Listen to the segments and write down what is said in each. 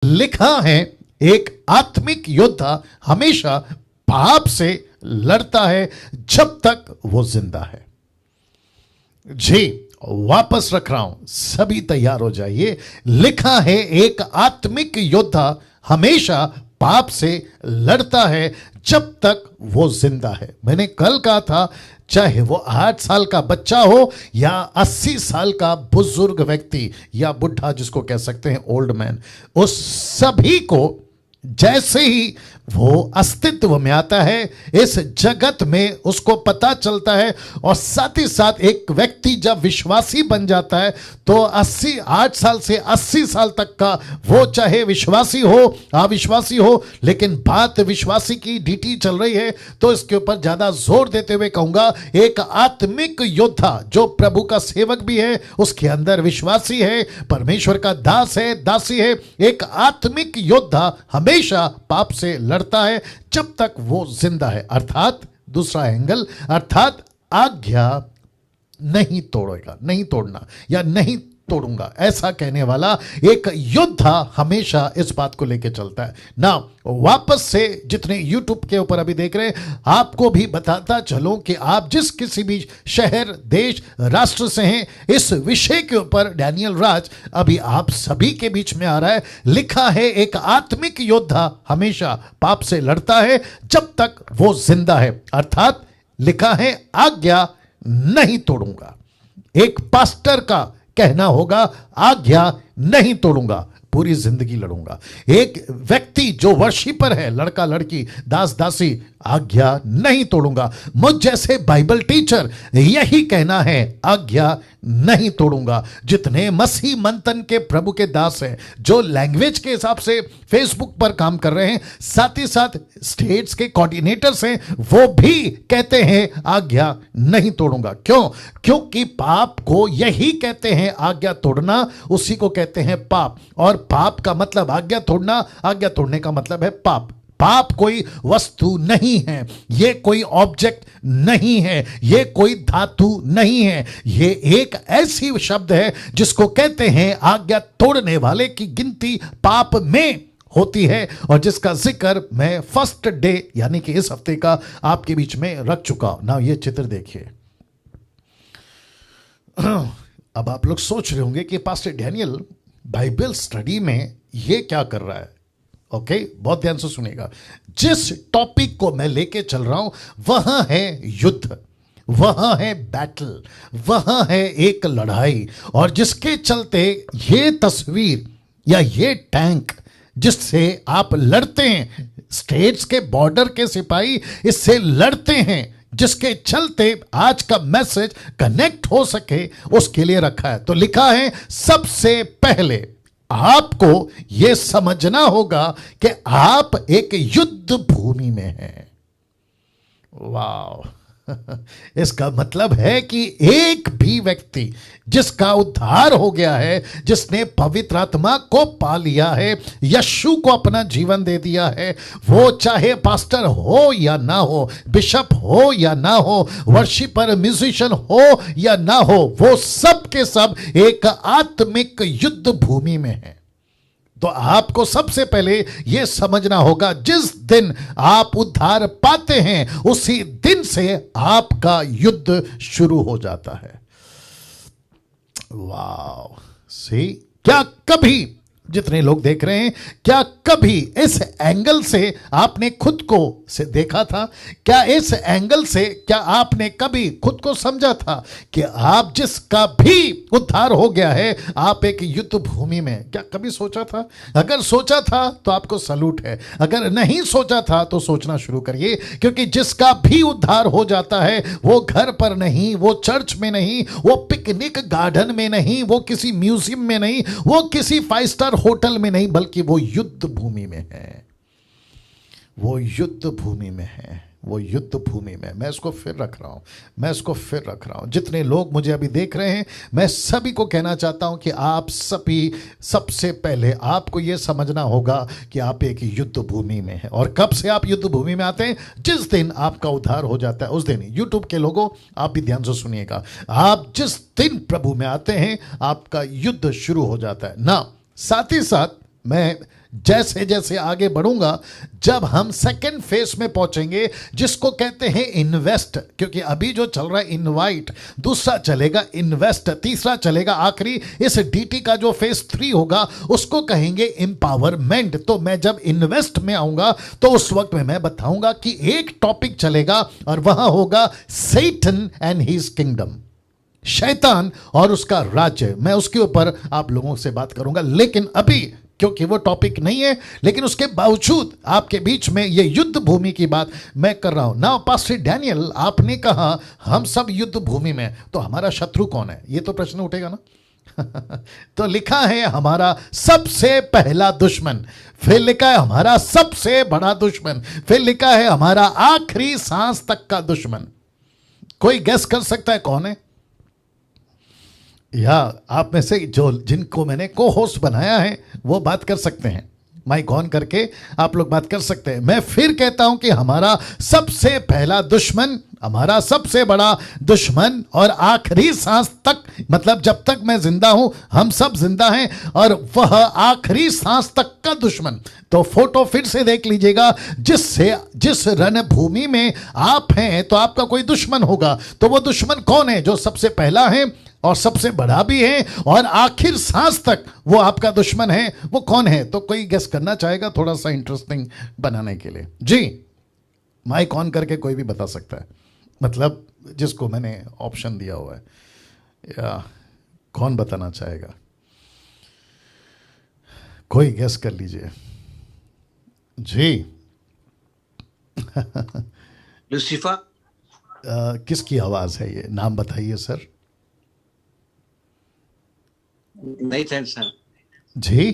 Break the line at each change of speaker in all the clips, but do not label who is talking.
लिखा है एक आत्मिक योद्धा हमेशा पाप से लड़ता है जब तक वो जिंदा है। जी वापस रख रहा हूं, सभी तैयार हो जाइए। लिखा है एक आत्मिक योद्धा हमेशा पाप से लड़ता है जब तक वो जिंदा है। मैंने कल कहा था, चाहे वो 8 साल का बच्चा हो या 80 साल का बुजुर्ग व्यक्ति या बुढ़ा जिसको कह सकते हैं ओल्ड मैन, उस सभी को जैसे ही वो अस्तित्व में आता है इस जगत में उसको पता चलता है, और साथ ही साथ एक व्यक्ति जब विश्वासी बन जाता है तो 8 साल से 80 साल तक का वो चाहे विश्वासी हो अविश्वासी हो, लेकिन बात विश्वासी की डीटी चल रही है तो इसके ऊपर ज्यादा जोर देते हुए कहूंगा, एक आत्मिक योद्धा जो प्रभु का सेवक भी है, उसके अंदर विश्वासी है, परमेश्वर का दास है, दासी है। एक आत्मिक योद्धा हमेशा पाप से लड़ता है जब तक वो जिंदा है। अर्थात दूसरा एंगल, अर्थात आज्ञा नहीं तोड़ेगा, नहीं तोड़ना या नहीं तोड़ूंगा, ऐसा कहने वाला एक योद्धा हमेशा इस बात को लेकर चलता है ना। वापस से जितने YouTube के ऊपर अभी देख रहे हैं, आपको भी बताता चलूं कि आप जिस किसी भी शहर, देश, राष्ट्र से हैं, इस विषय के ऊपर डैनियल राज अभी आप सभी के बीच में आ रहा है। लिखा है एक आत्मिक योद्धा हमेशा पाप से लड़ता है जब तक वो जिंदा है। अर्थात लिखा है आज्ञा नहीं तोड़ूंगा। एक पास्टर का कहना होगा आज्ञा नहीं तोड़ूंगा, पूरी जिंदगी लड़ूंगा। एक व्यक्ति जो वर्शिपर है, लड़का लड़की, दास दासी, आज्ञा नहीं तोड़ूंगा। मुझ जैसे बाइबल टीचर यही कहना है, आज्ञा नहीं तोड़ूंगा। जितने मसीह मंथन के प्रभु के दास हैं, जो लैंग्वेज के हिसाब से फेसबुक पर काम कर रहे हैं, साथ ही साथ स्टेट्स के कोऑर्डिनेटर्स हैं, वो भी कहते हैं आज्ञा नहीं तोड़ूंगा। क्यों? क्योंकि पाप को यही कहते हैं, आज्ञा तोड़ना उसी को कहते हैं पाप। और पाप का मतलब आज्ञा तोड़ना, आज्ञा तोड़ने का मतलब है पाप। पाप कोई वस्तु नहीं है, ये कोई ऑब्जेक्ट नहीं है, ये कोई धातु नहीं है, ये एक ऐसी शब्द है जिसको कहते हैं आज्ञा तोड़ने वाले की गिनती पाप में होती है, और जिसका जिक्र मैं फर्स्ट डे यानी कि इस हफ्ते का आपके बीच में रख चुका हूं ना। ये चित्र देखिए। अब आप लोग सोच रहे होंगे कि पास्टर डैनियल बाइबल स्टडी में ये क्या कर रहा है। ओके, बहुत ध्यान से सुनिएगा। जिस टॉपिक को मैं लेके चल रहा हूं वहां है युद्ध, वहां है बैटल, वहां है एक लड़ाई, और जिसके चलते ये तस्वीर या ये टैंक जिससे आप लड़ते हैं, स्टेट्स के बॉर्डर के सिपाही इससे लड़ते हैं, जिसके चलते आज का मैसेज कनेक्ट हो सके, उसके लिए रखा है। तो लिखा है सबसे पहले आपको यह समझना होगा कि आप एक युद्ध भूमि में हैं। वाह इसका मतलब है कि एक भी व्यक्ति जिसका उद्धार हो गया है, जिसने पवित्र आत्मा को पा लिया है, यीशु को अपना जीवन दे दिया है, वो चाहे पास्टर हो या ना हो, बिशप हो या ना हो, वर्शिपर म्यूजिशियन हो या ना हो, वो सब के सब एक आत्मिक युद्ध भूमि में है। तो आपको सबसे पहले यह समझना होगा, जिस दिन आप उद्धार पाते हैं उसी दिन से आपका युद्ध शुरू हो जाता है। वाह, सी क्या कभी जितने लोग देख रहे हैं, क्या कभी इस एंगल से आपने खुद को से देखा था? क्या इस एंगल से क्या आपने कभी खुद को समझा था कि आप जिसका भी उद्धार हो गया है, आप एक युद्ध भूमि में? क्या कभी सोचा था? अगर सोचा था तो आपको सलूट है, अगर नहीं सोचा था तो सोचना शुरू करिए, क्योंकि जिसका भी उद्धार हो जाता है वो घर पर नहीं, वो चर्च में नहीं, वो पिकनिक गार्डन में नहीं, वो किसी म्यूजियम में नहीं, वो किसी 5 स्टार होटल में नहीं, बल्कि वो युद्ध भूमि में है। वो युद्ध भूमि में है, वो युद्ध भूमि में। मैं इसको फिर रख रहा हूं, मैं इसको फिर रख रहा हूं। जितने लोग मुझे अभी देख रहे हैं, मैं सभी को कहना चाहता हूं कि आप सभी सबसे पहले आपको यह समझना होगा कि आप एक युद्ध भूमि में हैं। और कब से आप युद्ध भूमि में आते हैं? जिस दिन आपका उद्धार हो जाता है उस दिन। यूट्यूब के लोगों, आप भी ध्यान से सुनिएगा, आप जिस दिन प्रभु में आते हैं आपका युद्ध शुरू हो जाता है ना। साथ ही साथ मैं जैसे जैसे आगे बढ़ूंगा, जब हम सेकेंड फेज में पहुंचेंगे जिसको कहते हैं इन्वेस्ट, क्योंकि अभी जो चल रहा है इनवाइट, दूसरा चलेगा इन्वेस्ट, तीसरा चलेगा आखिरी इस डीटी का जो फेज 3 होगा उसको कहेंगे एम्पावरमेंट। तो मैं जब इन्वेस्ट में आऊंगा तो उस वक्त में मैं बताऊंगा कि एक टॉपिक चलेगा और वहां होगा सैटन एंड हिज किंगडम, शैतान और उसका राज्य। मैं उसके ऊपर आप लोगों से बात करूंगा, लेकिन अभी क्योंकि वो टॉपिक नहीं है, लेकिन उसके बावजूद आपके बीच में ये युद्ध भूमि की बात मैं कर रहा हूं। नाउ पास्टर डैनियल, आपने कहा हम सब युद्ध भूमि में, तो हमारा शत्रु कौन है? ये तो प्रश्न उठेगा ना। तो लिखा है हमारा सबसे पहला दुश्मन, फिर लिखा है हमारा सबसे बड़ा दुश्मन, फिर लिखा है हमारा आखिरी सांस तक का दुश्मन। कोई गेस कर सकता है कौन है? या आप में से जो जिनको मैंने को होस्ट बनाया है वो बात कर सकते हैं, माइक ऑन करके आप लोग बात कर सकते हैं। मैं फिर कहता हूं कि हमारा सबसे पहला दुश्मन, हमारा सबसे बड़ा दुश्मन और आखिरी सांस तक, मतलब जब तक मैं जिंदा हूं हम सब जिंदा हैं, और वह आखिरी सांस तक का दुश्मन। तो फोटो फिर से देख लीजिएगा, जिस रणभूमि में आप हैं तो आपका कोई दुश्मन होगा। तो वो दुश्मन कौन है? जो सबसे पहला है और सबसे बड़ा भी है और आखिर सांस तक वो आपका दुश्मन है, वो कौन है? तो कोई गेस करना चाहेगा थोड़ा सा इंटरेस्टिंग बनाने के लिए? जी, माइक ऑन करके कोई भी बता सकता है, मतलब जिसको मैंने ऑप्शन दिया हुआ है, या कौन बताना चाहेगा? कोई गेस कर लीजिए। जी।
लूसीफर।
किसकी आवाज है ये? नाम बताइए सर।
Nathan sir.
जी,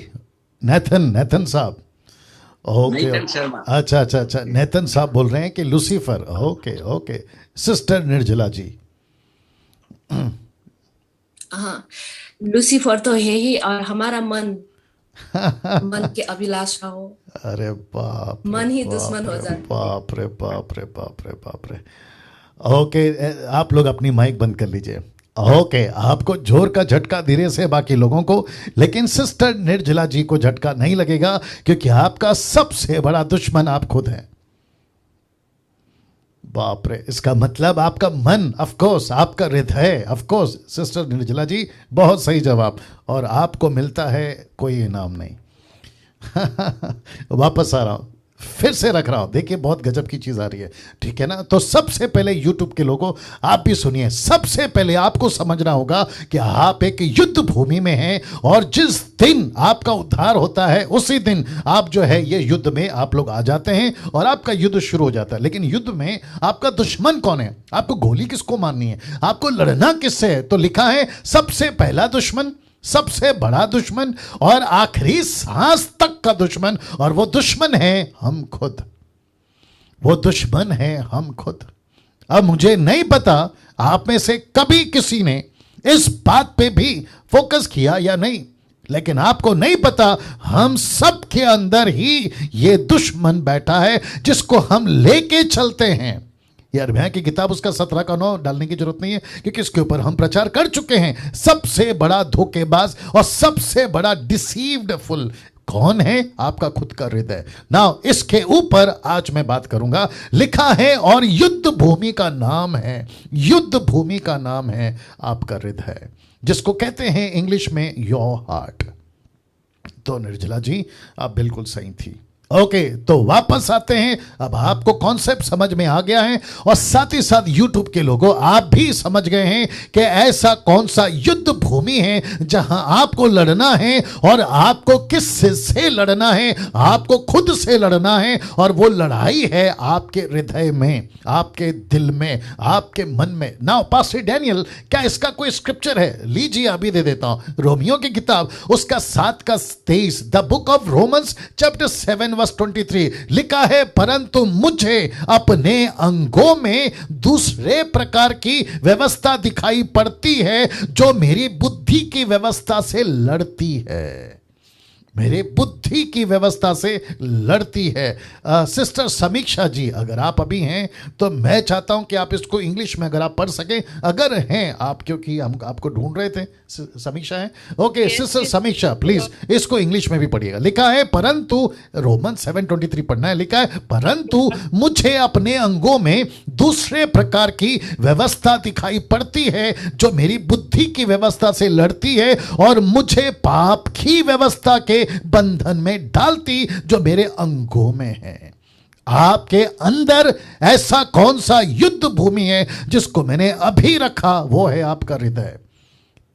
नेथन साहब। ओके, अच्छा, नेथन साहब बोल रहे हैं कि लूसीफर। ओके। सिस्टर निर्जला जी।
हाँ, लूसीफर तो है ही, और हमारा मन के अभिलाषा हो।
अरे बाप,
मन ही दुश्मन हो जाता।
बाप रे। ओके, आप लोग अपनी माइक बंद कर लीजिए। ओके, आपको जोर का झटका धीरे से, बाकी लोगों को, लेकिन सिस्टर निर्जला जी को झटका नहीं लगेगा, क्योंकि आपका सबसे बड़ा दुश्मन आप खुद हैं। बाप रे, इसका मतलब आपका मन, ऑफ कोर्स आपका हृदय, ऑफ कोर्स। सिस्टर निर्जला जी बहुत सही जवाब, और आपको मिलता है कोई इनाम नहीं। वापस आ रहा हूं, फिर से रख रहा हूं, देखिए बहुत गजब की चीज आ रही है, ठीक है ना? तो सबसे पहले यूट्यूब के लोगों आप भी सुनिए, सबसे पहले आपको समझना होगा कि आप एक युद्ध भूमि में हैं, और जिस दिन आपका उद्धार होता है उसी दिन आप जो है ये युद्ध में आप लोग आ जाते हैं और आपका युद्ध शुरू हो जाता है। लेकिन युद्ध में आपका दुश्मन कौन है? आपको गोली किसको मारनी है? आपको लड़ना किससे है? तो लिखा है सबसे पहला दुश्मन, सबसे बड़ा दुश्मन और आखिरी सांस तक का दुश्मन, और वो दुश्मन है हम खुद। वो दुश्मन है हम खुद। अब मुझे नहीं पता आप में से कभी किसी ने इस बात पे भी फोकस किया या नहीं, लेकिन आपको नहीं पता हम सब के अंदर ही ये दुश्मन बैठा है जिसको हम लेके चलते हैं। यिर्मयाह की किताब उसका 17 का 9 डालने की जरूरत नहीं है, क्योंकि इसके ऊपर हम प्रचार कर चुके हैं। सबसे बड़ा धोखेबाज और सबसे बड़ा डिसीव्ड फुल कौन है? आपका खुद का हृदय। नाउ इसके ऊपर आज मैं बात करूंगा। लिखा है और युद्ध भूमि का नाम है, युद्ध भूमि का नाम है आपका हृदय, जिसको कहते हैं इंग्लिश में योर हार्ट। तो निर्जला जी आप बिल्कुल सही थी। ओके, तो वापस आते हैं। अब आपको कॉन्सेप्ट समझ में आ गया है, और साथ ही साथ यूट्यूब के लोगों आप भी समझ गए हैं कि ऐसा कौन सा युद्ध भूमि है जहां आपको लड़ना है, और आपको किस से लड़ना है? आपको खुद से लड़ना है, और वो लड़ाई है आपके हृदय में, आपके दिल में, आपके मन में। नाउ पास्टर डैनियल, क्या इसका कोई स्क्रिप्चर है? लीजिए अभी दे देता हूं। रोमियो की किताब उसका 7 का 23, the book of Romans chapter 7 verse 23 लिखा है, परंतु मुझे अपने अंगों में दूसरे प्रकार की व्यवस्था दिखाई पड़ती है जो मेरी बुद्धि की व्यवस्था से लड़ती है। मेरे बुद्धि की व्यवस्था से लड़ती है। सिस्टर समीक्षा जी, अगर आप अभी हैं तो मैं चाहता हूं कि आप इसको इंग्लिश में अगर आप पढ़ सकें, अगर हैं आप, क्योंकि हम आपको ढूंढ रहे थे। समीक्षा है, ओके। सिस्टर समीक्षा प्लीज इसको इंग्लिश में भी पढ़िएगा। लिखा है परंतु, रोमन 7:23 पढ़ना है। लिखा है परंतु मुझे अपने अंगों में दूसरे प्रकार की व्यवस्था दिखाई पड़ती है जो मेरी बुद्धि की व्यवस्था से लड़ती है और मुझे पाप की व्यवस्था के बंधन में डालती जो मेरे अंगों में है। आपके अंदर ऐसा कौन सा युद्ध भूमि है जिसको मैंने अभी रखा? वो है आपका हृदय।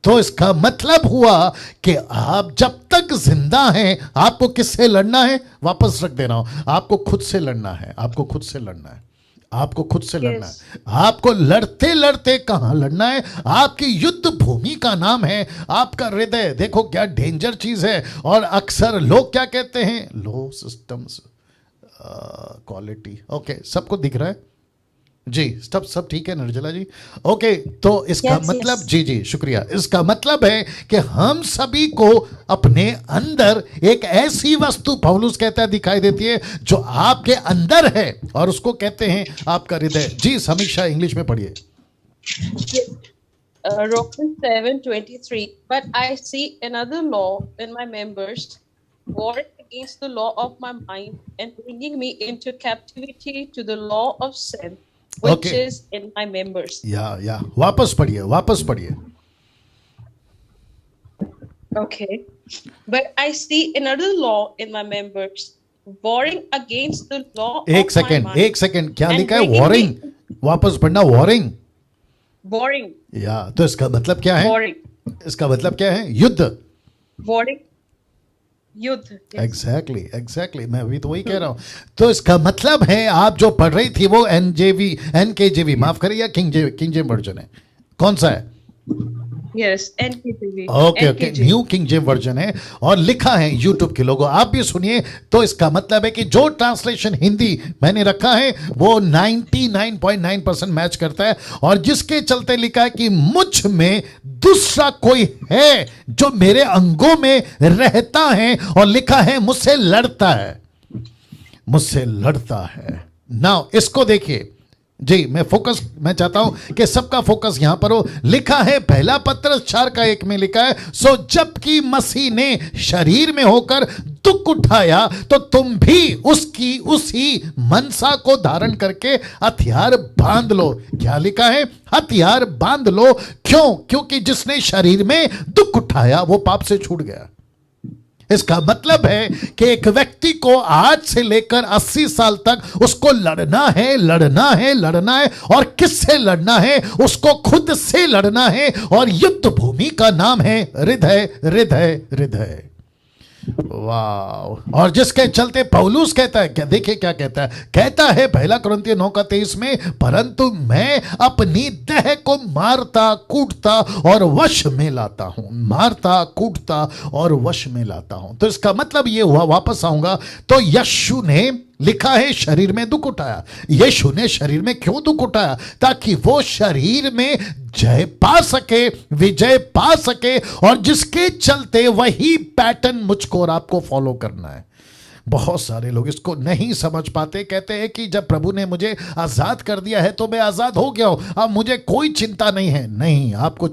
तो इसका मतलब हुआ कि आप जब तक जिंदा हैं, आपको किससे लड़ना है? वापस रख दे रहा हूं, आपको खुद से लड़ना है। आपको खुद से लड़ना है। आपको खुद से लड़ना है। आपको लड़ते लड़ते कहां लड़ना है? आपकी युद्ध भूमि का नाम है आपका हृदय। देखो क्या डेंजर चीज है। और अक्सर लोग क्या कहते हैं? लो सिस्टम्स क्वालिटी। ओके, सबको दिख रहा है जी? सब ठीक है निर्जला जी? ओके, तो इसका मतलब जी जी शुक्रिया। इसका मतलब है कि हम सभी को अपने अंदर एक ऐसी वस्तु, पौलुस कहता है, दिखाई देती है जो आपके अंदर है और उसको कहते हैं आपका हृदय। जी समीक्षा इंग्लिश में पढ़िए।
Romans 7:23. But I see another law in my members, warring against the law of my mind and bringing me into captivity to the law of sin, which is in my members.
या वापस पढ़िए।
Okay. But I see another law in my members, warring against the law of
एक second क्या
and
लिखा है?
bringing
warring. वापस पढ़ना, warring.
warring.
या तो इसका मतलब क्या है?
Warring.
इसका मतलब क्या है? युद्ध।
Warring. युद्ध।
एग्जैक्टली मैं अभी तो वही कह रहा हूं। तो इसका मतलब है आप जो पढ़ रही थी वो NKJV माफ करिए, या किंग जेम वर्जन है? कौन सा है?
Yes, NKJV.
Okay, New King James version है और लिखा है यूट्यूब के लोगों, आप भी सुनिए। तो इसका मतलब है कि जो ट्रांसलेशन हिंदी मैंने रखा है वो 99.9% मैच करता है और जिसके चलते लिखा है कि मुझ में दूसरा कोई है जो मेरे अंगों में रहता है और लिखा है मुझसे लड़ता है। नाउ इसको देखिए जी, मैं चाहता हूं कि सबका फोकस यहां पर हो। लिखा है पहला पत्रस 4:1 में लिखा है, सो जबकि मसीह ने शरीर में होकर दुख उठाया तो तुम भी उसकी उसी मनसा को धारण करके हथियार बांध लो। क्या लिखा है? हथियार बांध लो। क्यों? क्योंकि जिसने शरीर में दुख उठाया वो पाप से छूट गया। इसका मतलब है कि एक व्यक्ति को आज से लेकर 80 साल तक उसको लड़ना है और किससे लड़ना है? उसको खुद से लड़ना है और युद्ध भूमि का नाम है हृदय। वाह। और जिसके चलते पौलुस कहता है, क्या देखिए क्या कहता है 1 कुरिन्थियों 9:23 में, परंतु मैं अपनी देह को मारता कूटता और वश में लाता हूं। तो इसका मतलब ये हुआ, वापस आऊंगा, तो यीशु ने लिखा है शरीर में दुख उठाया। यीशु ने शरीर में क्यों दुख उठाया? ताकि वो शरीर में जय पा सके, विजय पा सके, और जिसके चलते वही पैटर्न मुझको और आपको फॉलो करना है। बहुत सारे लोग इसको नहीं समझ पाते, कहते हैं कि जब प्रभु ने मुझे आजाद कर दिया है तो मैं आजाद हो गया हूं, अब मुझे कोई चिंता नहीं है। नहीं, आपको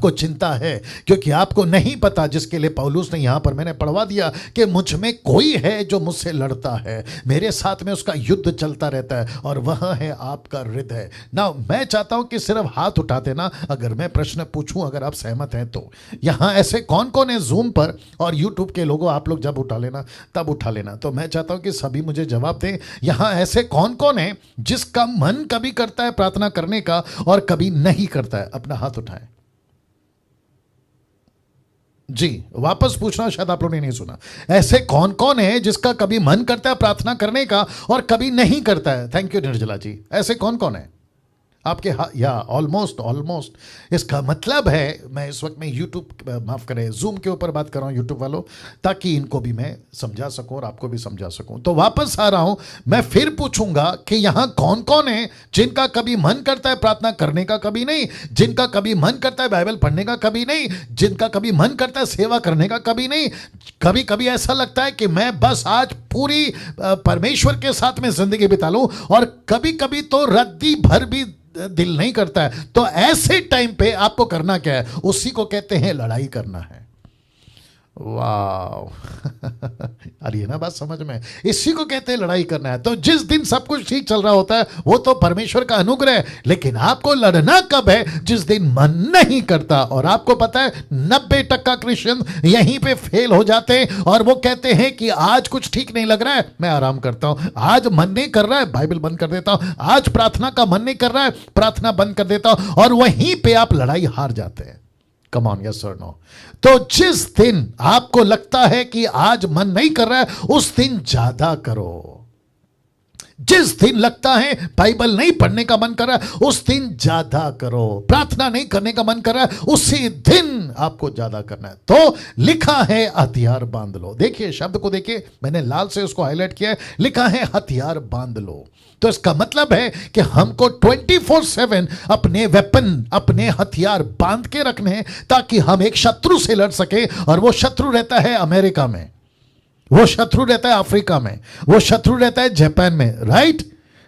चिंता है क्योंकि आपको नहीं पता, जिसके लिए पौलुस ने यहां पर मैंने पढ़वा दिया कि मुझ में कोई है जो मुझसे लड़ता है, मेरे साथ में उसका युद्ध चलता रहता है और वह है आपका हृदय। ना मैं चाहता हूं कि सिर्फ हाथ उठा देना अगर मैं प्रश्न पूछूं, अगर आप सहमत हैं तो। यहां ऐसे कौन कौन है जूम पर और यूट्यूब के लोगों, आप लोग जब उठा लेना तब उठा लेना। तो मैं चाहता हूं कि सभी मुझे जवाब दें। यहां ऐसे कौन कौन है जिसका मन कभी करता है प्रार्थना करने का और कभी नहीं करता है? अपना हाथ उठाएं जी। वापस पूछना, शायद आप लोगों ने नहीं सुना। ऐसे कौन कौन है जिसका कभी मन करता है प्रार्थना करने का और कभी नहीं करता है? थैंक यू निर्जला जी। ऐसे कौन कौन है? आपके या ऑलमोस्ट इसका मतलब है, मैं इस वक्त में यूट्यूब माफ करें जूम के ऊपर बात कर रहा हूं यूट्यूब वालों, ताकि इनको भी मैं समझा सकूं और आपको भी समझा सकूं। तो वापस आ रहा हूं, मैं फिर पूछूंगा कि यहां कौन कौन है जिनका कभी मन करता है प्रार्थना करने का, कभी नहीं, जिनका कभी मन करता है बाइबल पढ़ने का, कभी नहीं, जिनका कभी मन करता है सेवा करने का, कभी नहीं। कभी कभी ऐसा लगता है कि मैं बस आज पूरी परमेश्वर के साथ में जिंदगी बिता लूं, और कभी कभी तो रद्दी भर भी दिल नहीं करता है। तो ऐसे टाइम पे आपको करना क्या है? उसी को कहते हैं लड़ाई करना है। वाह अरे ये ना बात समझ में, इसी को कहते हैं लड़ाई करना है। तो जिस दिन सब कुछ ठीक चल रहा होता है वो तो परमेश्वर का अनुग्रह है, लेकिन आपको लड़ना कब है? जिस दिन मन नहीं करता। और आपको पता है 90% क्रिश्चियन यहीं पे फेल हो जाते हैं, और वो कहते हैं कि आज कुछ ठीक नहीं लग रहा है, मैं आराम करता हूं। आज मन नहीं कर रहा है, बाइबल बंद कर देता हूं। आज प्रार्थना का मन नहीं कर रहा है, प्रार्थना बंद कर देता हूं, और वहीं पे आप लड़ाई हार जाते हैं। कम ऑन, यस और नो। तो जिस दिन आपको लगता है कि आज मन नहीं कर रहा है, उस दिन ज्यादा करो। जिस दिन लगता है बाइबल नहीं पढ़ने का मन कर रहा है, उस दिन ज्यादा करो। प्रार्थना नहीं करने का मन कर रहा है, उसी दिन आपको ज्यादा करना है। तो लिखा है हथियार बांध लो। देखिए शब्द को देखिए, मैंने लाल से उसको हाईलाइट किया है, लिखा है हथियार बांध लो। तो इसका मतलब है कि हमको 24/7 अपने वेपन, अपने हथियार बांध के रखने हैं, ताकि हम एक शत्रु से लड़ सके। और वो शत्रु रहता है अमेरिका में, वो शत्रु रहता है अफ्रीका में, वो शत्रु रहता है जापान में, राइट?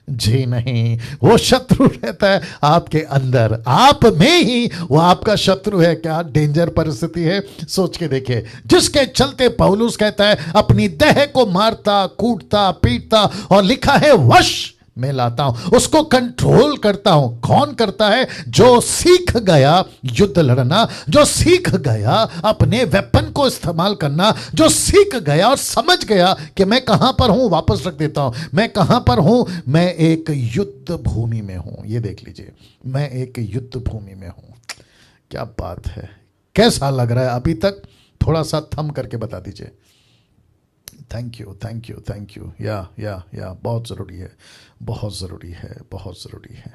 जी नहीं, वो शत्रु रहता है आपके अंदर, आप में ही वो आपका शत्रु है। क्या डेंजर परिस्थिति है, सोच के देखिए। जिसके चलते पौलुस कहता है अपनी देह को मारता, कूटता, पीटता, और लिखा है वश मैं लाता हूं, उसको कंट्रोल करता हूं। कौन करता है? जो सीख गया युद्ध लड़ना, जो सीख गया अपने वेपन को इस्तेमाल करना, जो सीख गया और समझ गया कि मैं कहां पर हूं, वापस रख देता हूं, मैं कहां पर हूं, मैं एक युद्ध भूमि में हूं। ये देख लीजिए, मैं एक युद्ध भूमि में हूं। क्या बात है, कैसा लग रहा है अभी तक? थोड़ा सा थम करके बता दीजिए। Thank you, thank you, thank you. या बहुत ज़रूरी है, बहुत ज़रूरी है, बहुत ज़रूरी है।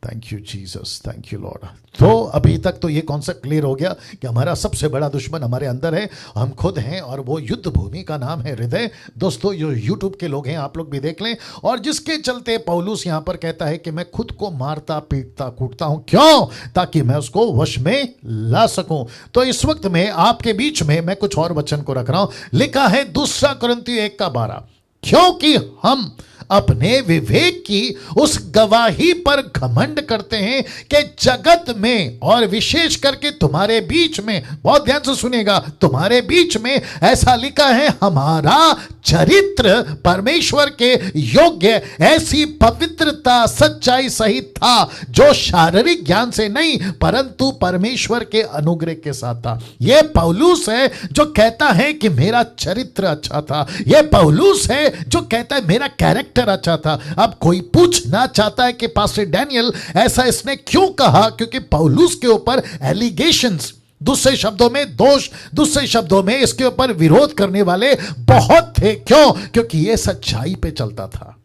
Thank you Jesus, thank you Lord. तो अभी तक तो ये कॉन्सेप्ट क्लियर हो गया कि हमारा सबसे बड़ा दुश्मन हमारे अंदर है, हम खुद हैं, और वो युद्ध भूमि का नाम है हृदय। दोस्तों जो यूट्यूब के लोग हैं आप लोग भी देख लें। और जिसके चलते पौलुस यहां पर कहता है कि मैं खुद को मारता, पीटता, कूटता हूं। क्यों? ताकि मैं उसको वश में ला सकूं। तो इस वक्त में आपके बीच में मैं कुछ और वचन को रख रहा हूं। लिखा है 2 कुरिन्थियों 1:12, क्योंकि हम अपने विवेक की उस गवाही पर घमंड करते हैं कि जगत में, और विशेष करके तुम्हारे बीच में, बहुत ध्यान से सुनिएगा, तुम्हारे बीच में ऐसा लिखा है हमारा चरित्र परमेश्वर के योग्य ऐसी पवित्रता, सच्चाई सहित था, जो शारीरिक ज्ञान से नहीं परंतु परमेश्वर के अनुग्रह के साथ था। यह पौलुस है जो कहता है कि मेरा चरित्र अच्छा था। यह पौलुस है जो कहता है मेरा कैरेक्टर अच्छा था। अब कोई पूछना चाहता है कि पास्टर डैनियल ऐसा इसने क्यों कहा? क्योंकि पौलुस के ऊपर एलिगेशंस, दूसरे शब्दों में दोष, दूसरे शब्दों में इसके ऊपर विरोध करने वाले बहुत थे। क्यों? क्योंकि यह सच्चाई पे चलता था,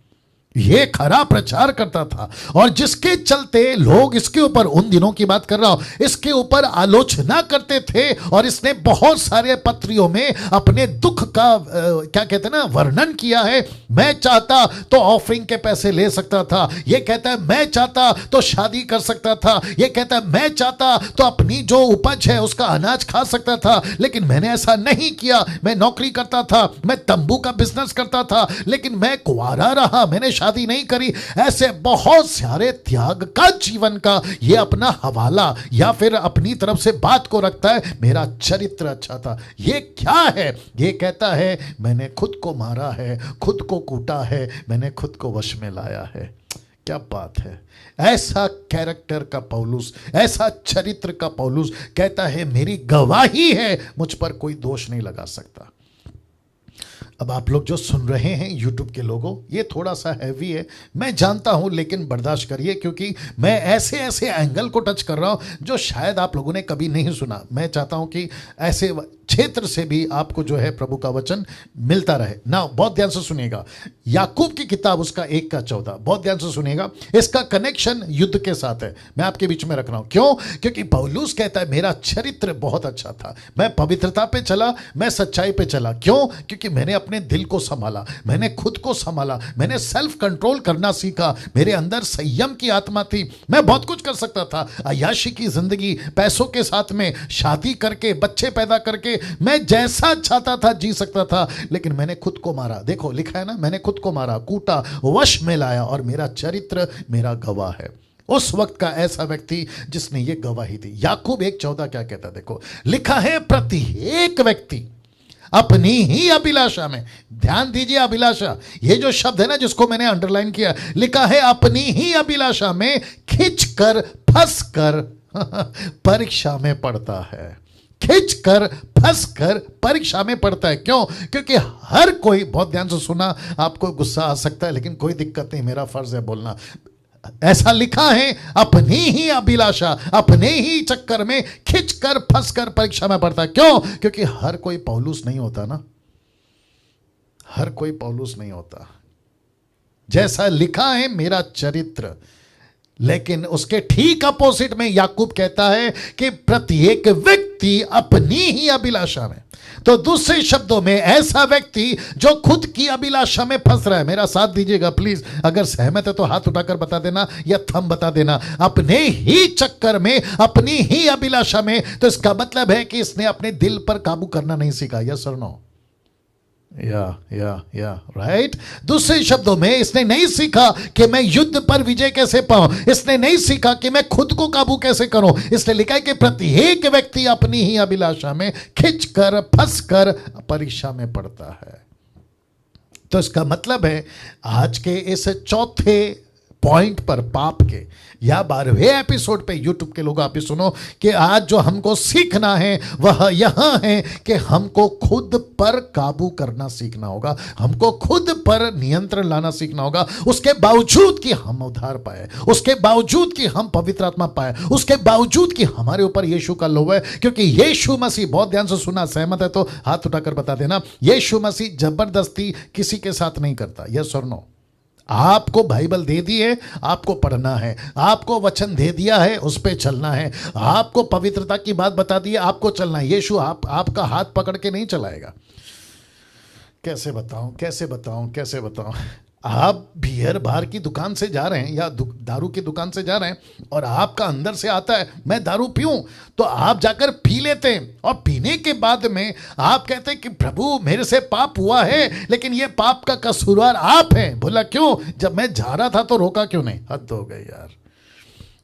ये खरा प्रचार करता था, और जिसके चलते लोग इसके ऊपर, उन दिनों की बात कर रहा हूं, इसके ऊपर आलोचना करते थे। और इसने बहुत सारे पत्रियों में अपने दुख का क्या कहते हैं ना, वर्णन किया है। मैं चाहता तो ऑफरिंग के पैसे ले सकता था, ये कहता है मैं चाहता तो शादी कर सकता था, ये कहता है मैं चाहता तो अपनी जो उपज है उसका अनाज खा सकता था, लेकिन मैंने ऐसा नहीं किया। मैं नौकरी करता था, मैं तंबू का बिजनेस करता था, लेकिन मैं कुंवारा रहा, मैंने शादी नहीं करी। ऐसे बहुत सारे त्याग का जीवन का ये अपना हवाला या फिर अपनी तरफ से बात को रखता है, मेरा चरित्र अच्छा था। ये क्या है? ये कहता है मैंने खुद को मारा है, खुद को कूटा है, मैंने खुद को वश में लाया है। क्या बात है! ऐसा कैरेक्टर का पौलुस, ऐसा चरित्र का पौलुस कहता है मेरी गवाही है, मुझ पर कोई दोष नहीं लगा सकता। अब आप लोग जो सुन रहे हैं यूट्यूब के लोगों, ये थोड़ा सा हैवी है, मैं जानता हूं, लेकिन बर्दाश्त करिए, क्योंकि मैं ऐसे ऐसे एंगल को टच कर रहा हूं जो शायद आप लोगों ने कभी नहीं सुना। मैं चाहता हूं कि ऐसे क्षेत्र से भी आपको जो है प्रभु का वचन मिलता रहे ना। बहुत ध्यान से सुनिएगा, याकूब की किताब उसका 1:14, बहुत ध्यान से सुनिएगा। इसका कनेक्शन युद्ध के साथ है, मैं आपके बीच में रख रहा हूं। क्यों? क्योंकि पौलुस कहता है मेरा चरित्र बहुत अच्छा था, मैं पवित्रता पे चला, मैं सच्चाई पे चला। क्यों? क्योंकि मैंने अपने दिल को संभाला, मैंने खुद को संभाला, मैंने सेल्फ कंट्रोल करना सीखा, मेरे अंदर संयम की आत्मा थी। मैं बहुत कुछ कर सकता था, अय्याशी की जिंदगी, पैसों के साथ में शादी करके, बच्चे पैदा करके मैं जैसा चाहता था जी सकता था, लेकिन मैंने खुद को मारा। देखो लिखा है ना, मैंने खुद को मारा, कूटा, वश में लाया, और मेरा चरित्र मेरा गवाह है। उस वक्त का ऐसा व्यक्ति जिसने ये गवाही दी। याकूब 1:14 क्या कहता है? देखो लिखा है, प्रत्येक व्यक्ति अपनी ही अभिलाषा में, ध्यान दीजिए, अभिलाषा, ये जो शब्द है ना जिसको मैंने अंडरलाइन किया, लिखा है अपनी ही अभिलाषा में खिंच कर फंस कर परीक्षा में पड़ता है। खिंच कर फंस कर परीक्षा में पड़ता है। क्यों? क्योंकि हर कोई, बहुत ध्यान से सुना, आपको गुस्सा आ सकता है लेकिन कोई दिक्कत नहीं, मेरा फर्ज है बोलना। ऐसा लिखा है, अपनी ही अभिलाषा, अपने ही चक्कर में खिंच कर फंस कर परीक्षा में पड़ता है। क्यों? क्योंकि हर कोई पौलुस नहीं होता ना, हर कोई पौलुस नहीं होता। जैसा लिखा है मेरा चरित्र, लेकिन उसके ठीक अपोजिट में याकूब कहता है कि प्रत्येक व्यक्ति अपनी ही अभिलाषा में। तो दूसरे शब्दों में ऐसा व्यक्ति जो खुद की अभिलाषा में फंस रहा है, मेरा साथ दीजिएगा प्लीज, अगर सहमत है तो हाथ उठाकर बता देना या थंब बता देना, अपने ही चक्कर में, अपनी ही अभिलाषा में, तो इसका मतलब है कि इसने अपने दिल पर काबू करना नहीं सीखा। यस और नो? या राइट। दूसरे शब्दों में इसने नहीं सीखा कि मैं युद्ध पर विजय कैसे पाऊं, इसने नहीं सीखा कि मैं खुद को काबू कैसे करूं। इसलिए लिखा है कि प्रत्येक व्यक्ति अपनी ही अभिलाषा में खिंचकर फंसकर परीक्षा में पड़ता है। तो इसका मतलब है आज के इस चौथे पॉइंट पर, पाप के, या 12वें एपिसोड पे यूट्यूब के लोग आप ही सुनो, कि आज जो हमको सीखना है वह यहां है कि हमको खुद पर काबू करना सीखना होगा, हमको खुद पर नियंत्रण लाना सीखना होगा। उसके बावजूद कि हम उद्धार पाए, उसके बावजूद कि हम पवित्र आत्मा पाए, उसके बावजूद कि हमारे ऊपर यीशु का लोभ है। क्योंकि यीशु मसीह, बहुत ध्यान से सुना, सहमत है तो हाथ उठाकर बता देना, यीशु मसीह जबरदस्ती किसी के साथ नहीं करता। यस और नो? आपको बाइबल दे दी है, आपको पढ़ना है, आपको वचन दे दिया है, उस पे चलना है, आपको पवित्रता की बात बता दी है, आपको चलना है। यीशु आपका हाथ पकड़ के नहीं चलाएगा। कैसे बताऊं? आप बियर बार की दुकान से जा रहे हैं या दारू की दुकान से जा रहे हैं और आपका अंदर से आता है मैं दारू पीऊं, तो आप जाकर पी लेते हैं, और पीने के बाद में आप कहते हैं कि प्रभु मेरे से पाप हुआ है, लेकिन ये पाप का कसूरवार आप हैं। बोला क्यों? जब मैं जा रहा था तो रोका क्यों नहीं? हद हो गई यार।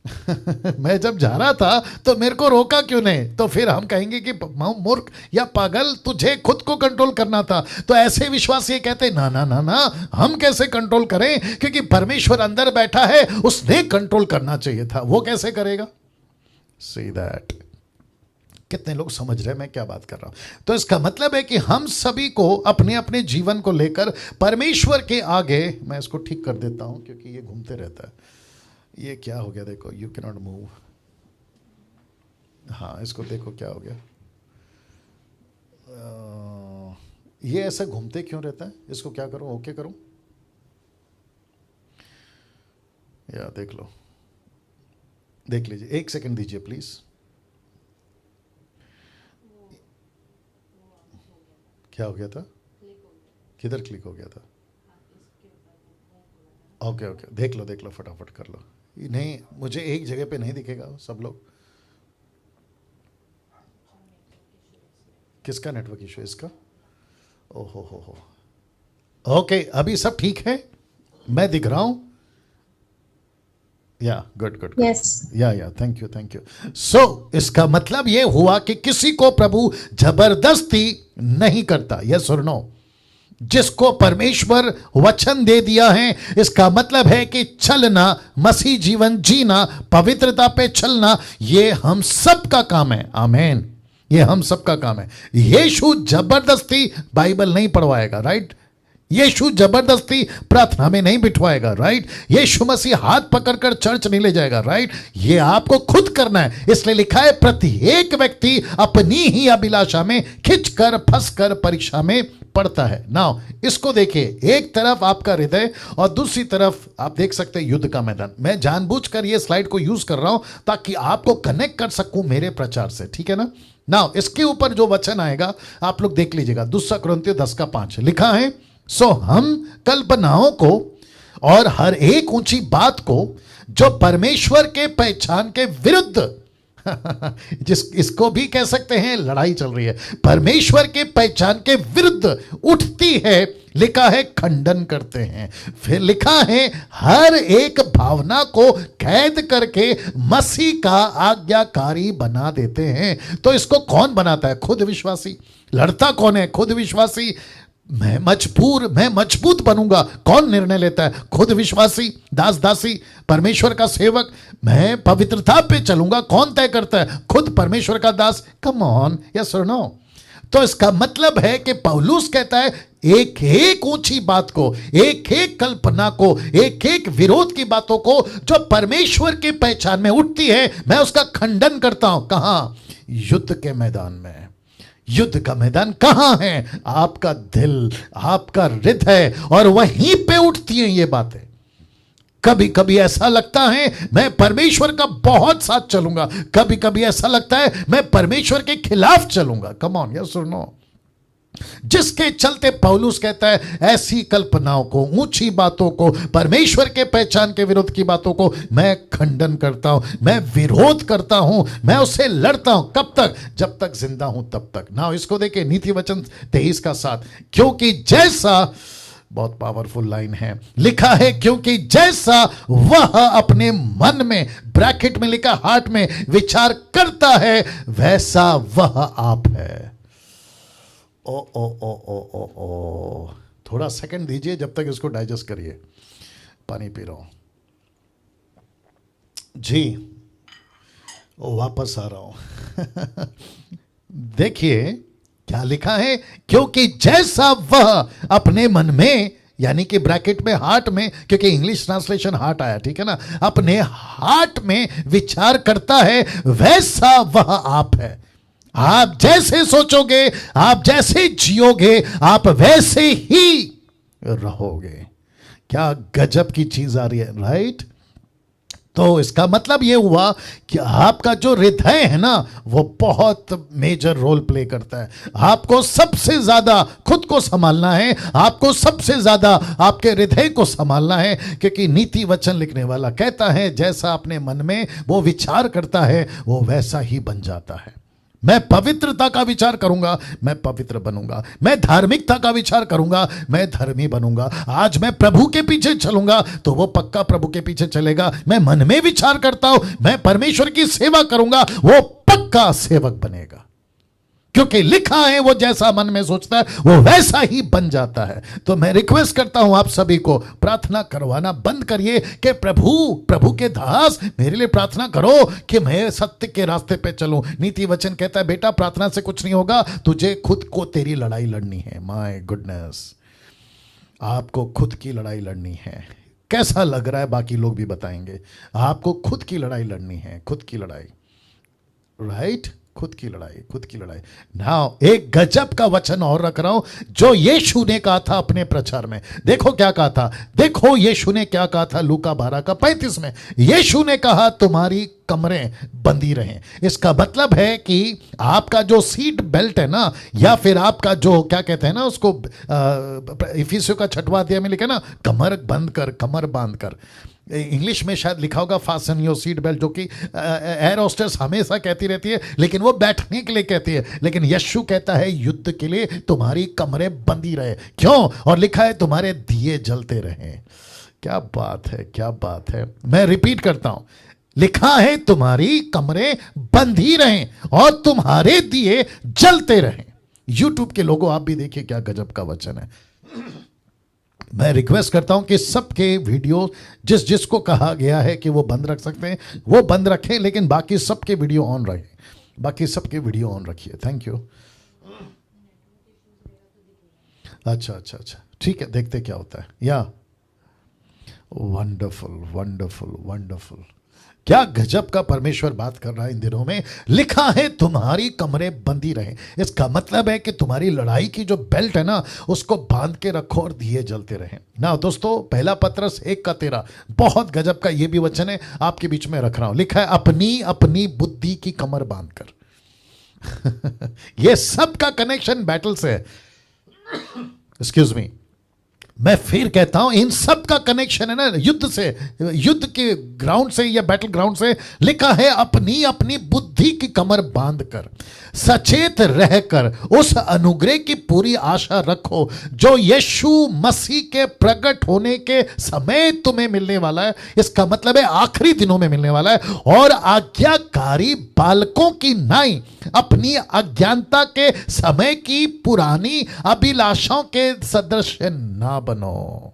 मैं जब जा रहा था तो मेरे को रोका क्यों नहीं? तो फिर हम कहेंगे कि मूर्ख या पागल, तुझे खुद को कंट्रोल करना था। तो ऐसे विश्वास ये कहते ना ना ना ना, हम कैसे कंट्रोल करें? क्योंकि परमेश्वर अंदर बैठा है, उसने कंट्रोल करना चाहिए था। वो कैसे करेगा? See that. कितने लोग समझ रहे हैं मैं क्या बात कर रहा हूं? तो इसका मतलब है कि हम सभी को अपने अपने जीवन को लेकर परमेश्वर के आगे, मैं इसको ठीक कर देता हूं क्योंकि ये घूमते रहता है। ये क्या हो गया? देखो, यू कैन नॉट मूव। हाँ, इसको देखो क्या हो गया। ये ऐसा घूमते क्यों रहता है? इसको क्या करूं? ओके करूं? या देख लो, देख लीजिए, 1 सेकंड दीजिए प्लीज। क्या हो गया था? किधर क्लिक हो गया था? ओके, देख लो, फटाफट कर लो। नहीं, मुझे एक जगह पे नहीं दिखेगा सब लोग। किसका नेटवर्क इशू? इसका? ओहो। ओके, अभी सब ठीक है, मैं दिख रहा हूं। या गुड।
यस।
या थैंक यू। सो इसका मतलब ये हुआ कि किसी को प्रभु जबरदस्ती नहीं करता। यस और नो? जिसको परमेश्वर वचन दे दिया है, इसका मतलब है कि चलना, मसीह जीवन जीना, पवित्रता पे चलना, ये हम सब का काम है। आमीन। ये हम सबका काम है। यीशु जबरदस्ती बाइबल नहीं पढ़वाएगा, राइट? यीशु जबरदस्ती प्रार्थना में नहीं बिठवाएगा, राइट? यीशु मसीह हाथ पकड़कर चर्च नहीं ले जाएगा, राइट? ये आपको खुद करना है। इसलिए लिखा है प्रत्येक व्यक्ति अपनी ही अभिलाषा में खिंचकर फंसकर परीक्षा में पड़ता है। नाउ इसको देखिए, एक तरफ आपका हृदय और दूसरी तरफ आप देख सकते हैं युद्ध का मैदान। मैं जानबूझकर ये स्लाइड को यूज कर रहा हूं ताकि आपको कनेक्ट कर सकूं मेरे प्रचार से, ठीक है ना? नाउ इसके ऊपर जो वचन आएगा आप लोग देख लीजिएगा। 2 कुरिन्थियों 10:5 लिखा है, सो हम कल्पनाओं को और हर एक ऊंची बात को जो परमेश्वर के पहचान के विरुद्ध इसको भी कह सकते हैं लड़ाई चल रही है, परमेश्वर के पहचान के विरुद्ध उठती है, लिखा है खंडन करते हैं। फिर लिखा है हर एक भावना को कैद करके मसीह का आज्ञाकारी बना देते हैं। तो इसको कौन बनाता है? खुद विश्वासी। लड़ता कौन है? खुद विश्वासी। मैं मजबूत बनूंगा, कौन निर्णय लेता है? खुद विश्वासी। दास दासी, परमेश्वर का सेवक। मैं पवित्रता पे चलूंगा, कौन तय करता है? खुद परमेश्वर का दास। कम ऑन, यस और नो? तो इसका मतलब है कि पौलुस कहता है एक एक ऊंची बात को, एक एक कल्पना को, एक एक विरोध की बातों को जो परमेश्वर की पहचान में उठती है, मैं उसका खंडन करता हूं। कहां? युद्ध के मैदान में। युद्ध का मैदान कहां है? आपका दिल, आपका हृदय, और वहीं पे उठती हैं ये बातें। कभी कभी ऐसा लगता है मैं परमेश्वर का बहुत साथ चलूंगा, कभी कभी ऐसा लगता है मैं परमेश्वर के खिलाफ चलूंगा। कम ऑन, यस और नो? जिसके चलते पौलुस कहता है ऐसी कल्पनाओं को, ऊंची बातों को, परमेश्वर के पहचान के विरुद्ध की बातों को मैं खंडन करता हूं, मैं विरोध करता हूं, मैं उससे लड़ता हूं। कब तक? जब तक जिंदा हूं तब तक। ना इसको देखिए, नीति वचन 23:7, क्योंकि जैसा, बहुत पावरफुल लाइन है, लिखा है क्योंकि जैसा वह अपने मन में, ब्रैकेट में लिखा हार्ट में, विचार करता है वैसा वह आप है। ओ ओ ओ ओ ओ ओ, थोड़ा सेकंड दीजिए जब तक इसको डाइजेस्ट करिए। पानी पी रहा हूं जी, वापस आ रहा हूं। देखिए क्या लिखा है, क्योंकि जैसा वह अपने मन में, यानी कि ब्रैकेट में हार्ट में, क्योंकि इंग्लिश ट्रांसलेशन हार्ट आया, ठीक है ना, अपने हार्ट में विचार करता है वैसा वह आप है। आप जैसे सोचोगे, आप जैसे जियोगे, आप वैसे ही रहोगे। क्या गजब की चीज आ रही है, राइट? तो इसका मतलब यह हुआ कि आपका जो हृदय है ना, वो बहुत मेजर रोल प्ले करता है। आपको सबसे ज्यादा खुद को संभालना है, आपको सबसे ज्यादा आपके हृदय को संभालना है, क्योंकि नीति वचन लिखने वाला कहता है जैसा अपने मन में वो विचार करता है वो वैसा ही बन जाता है। मैं पवित्रता का विचार करूंगा, मैं पवित्र बनूंगा। मैं धार्मिकता का विचार करूंगा, मैं धर्मी बनूंगा। आज मैं प्रभु के पीछे चलूंगा तो वो पक्का प्रभु के पीछे चलेगा। मैं मन में विचार करता हूं मैं परमेश्वर की सेवा करूंगा, वो पक्का सेवक बनेगा, क्योंकि लिखा है वो जैसा मन में सोचता है वो वैसा ही बन जाता है। तो मैं रिक्वेस्ट करता हूं आप सभी को, प्रार्थना करवाना बंद करिए कि प्रभु के दास मेरे लिए प्रार्थना करो कि मैं सत्य के रास्ते पे चलूं। नीति वचन कहता है बेटा प्रार्थना से कुछ नहीं होगा, तुझे खुद को तेरी लड़ाई लड़नी है। माय गुडनेस, आपको खुद की लड़ाई लड़नी है। कैसा लग रहा है बाकी लोग भी बताएंगे। आपको खुद की लड़ाई लड़नी है, खुद की लड़ाई, राइट? खुद की लड़ाई। नाउ एक गजब का वचन और रख रहा हूं जो यीशु ने कहा था अपने प्रचार में। देखो क्या कहा था, देखो यीशु ने क्या कहा था लूका 12:35 में। यीशु ने कहा तुम्हारी कमरें बंधी रहें। इसका मतलब है कि आपका जो सीट बेल्ट है ना, या फिर आपका जो क्या कहते हैं ना उसको, इफिसियों का 6वां अध्याय में लिखा ना, कमर बंद कर, कमर बांध कर। इंग्लिश में शायद लिखा होगा फास्टन योर सीट बेल्ट, जो कि एयर होस्टेस हमेशा कहती रहती है, लेकिन वो बैठने के लिए कहती है। लेकिन यीशु कहता है युद्ध के लिए तुम्हारी कमरें बंधी रहे। क्यों? और लिखा है तुम्हारे दिए जलते रहें। क्या बात है, क्या बात है। मैं रिपीट करता हूं, लिखा है तुम्हारी कमरें बंधी रहें और तुम्हारे दिए जलते रहें। यूट्यूब के लोगों आप भी देखिए क्या गजब का वचन है। मैं रिक्वेस्ट करता हूं कि सबके वीडियो जिसको कहा गया है कि वो बंद रख सकते हैं वो बंद रखें, लेकिन बाकी सबके वीडियो ऑन रहे। बाकी सबके वीडियो ऑन रखिए। Thank you. अच्छा अच्छा अच्छा, ठीक है, देखते क्या होता है। या वंडरफुल वंडरफुल वंडरफुल, क्या गजब का परमेश्वर बात कर रहा है इन दिनों में। लिखा है तुम्हारी कमरें बंधी रहे, इसका मतलब है कि तुम्हारी लड़ाई की जो बेल्ट है ना, उसको बांध के रखो और दिए जलते रहे ना। दोस्तों, पहला पत्रस 1:13 बहुत गजब का ये भी वचन है, आपके बीच में रख रहा हूं। लिखा है अपनी अपनी बुद्धि की कमर बांधकर। ये सब का कनेक्शन बैटल से है। एक्सक्यूज मी, मैं फिर कहता हूं, इन सब का कनेक्शन है ना युद्ध से, युद्ध के ग्राउंड से या बैटल ग्राउंड से। लिखा है अपनी अपनी बुद्धि की कमर बांधकर सचेत रहकर उस अनुग्रह की पूरी आशा रखो जो यीशु मसीह के प्रकट होने के समय तुम्हें मिलने वाला है। इसका मतलब है आखिरी दिनों में मिलने वाला है। और आज्ञाकारी बालकों की नाई अपनी अज्ञानता के समय की पुरानी अभिलाषाओं के सदृश ना बनो।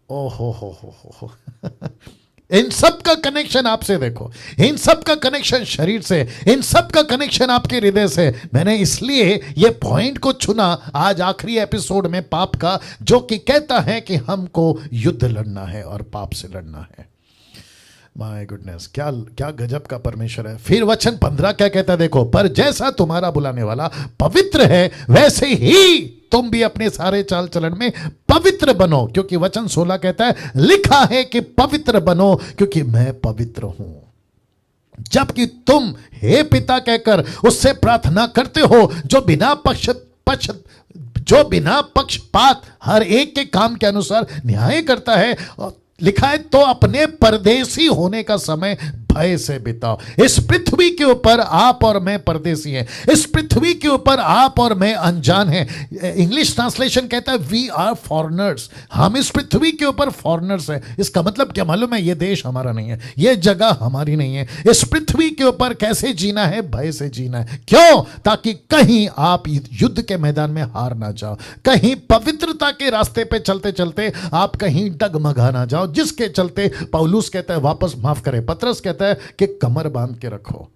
ओ हो। इन सब का कनेक्शन आपसे देखो, इन सब का कनेक्शन शरीर से, इन सब का कनेक्शन आपके हृदय से। मैंने इसलिए ये पॉइंट को चुना आज आखिरी एपिसोड में पाप का, जो कि कहता है कि हमको युद्ध लड़ना है और पाप से लड़ना है। माय गुडनेस, क्या क्या गजब का परमेश्वर है। फिर वचन 15 क्या कहता है देखो, पर जैसा तुम्हारा बुलाने वाला पवित्र है वैसे ही तुम भी अपने सारे चाल चलन में पवित्र बनो, क्योंकि वचन 16 कहता है लिखा है कि पवित्र बनो क्योंकि मैं पवित्र हूं। जबकि तुम हे पिता कहकर उससे प्रार्थना करते हो जो बिना पक्षपात हर एक के काम के अनुसार न्याय करता है। लिखा है तो अपने परदेसी होने का समय भय से बिताओ। इस पृथ्वी के ऊपर आप और मैं परदेसी हैं, इस पृथ्वी के ऊपर आप और मैं अनजान हैं। इंग्लिश ट्रांसलेशन कहता है वी आर फॉरेनर्स, हम इस पृथ्वी के ऊपर फॉरेनर्स हैं। इसका मतलब क्या मालूम है, ये देश हमारा नहीं है, ये जगह हमारी नहीं है। इस पृथ्वी के ऊपर कैसे जीना है, भय से जीना है। क्यों? ताकि कहीं आप युद्ध के मैदान में हार ना जाओ, कहीं पवित्रता के रास्ते पे चलते चलते आप कहीं डगमगा ना जाओ, जिसके चलते पौलुस कहता है वापस माफ करे, पतरस कहता है कि कमर बांध के रखो,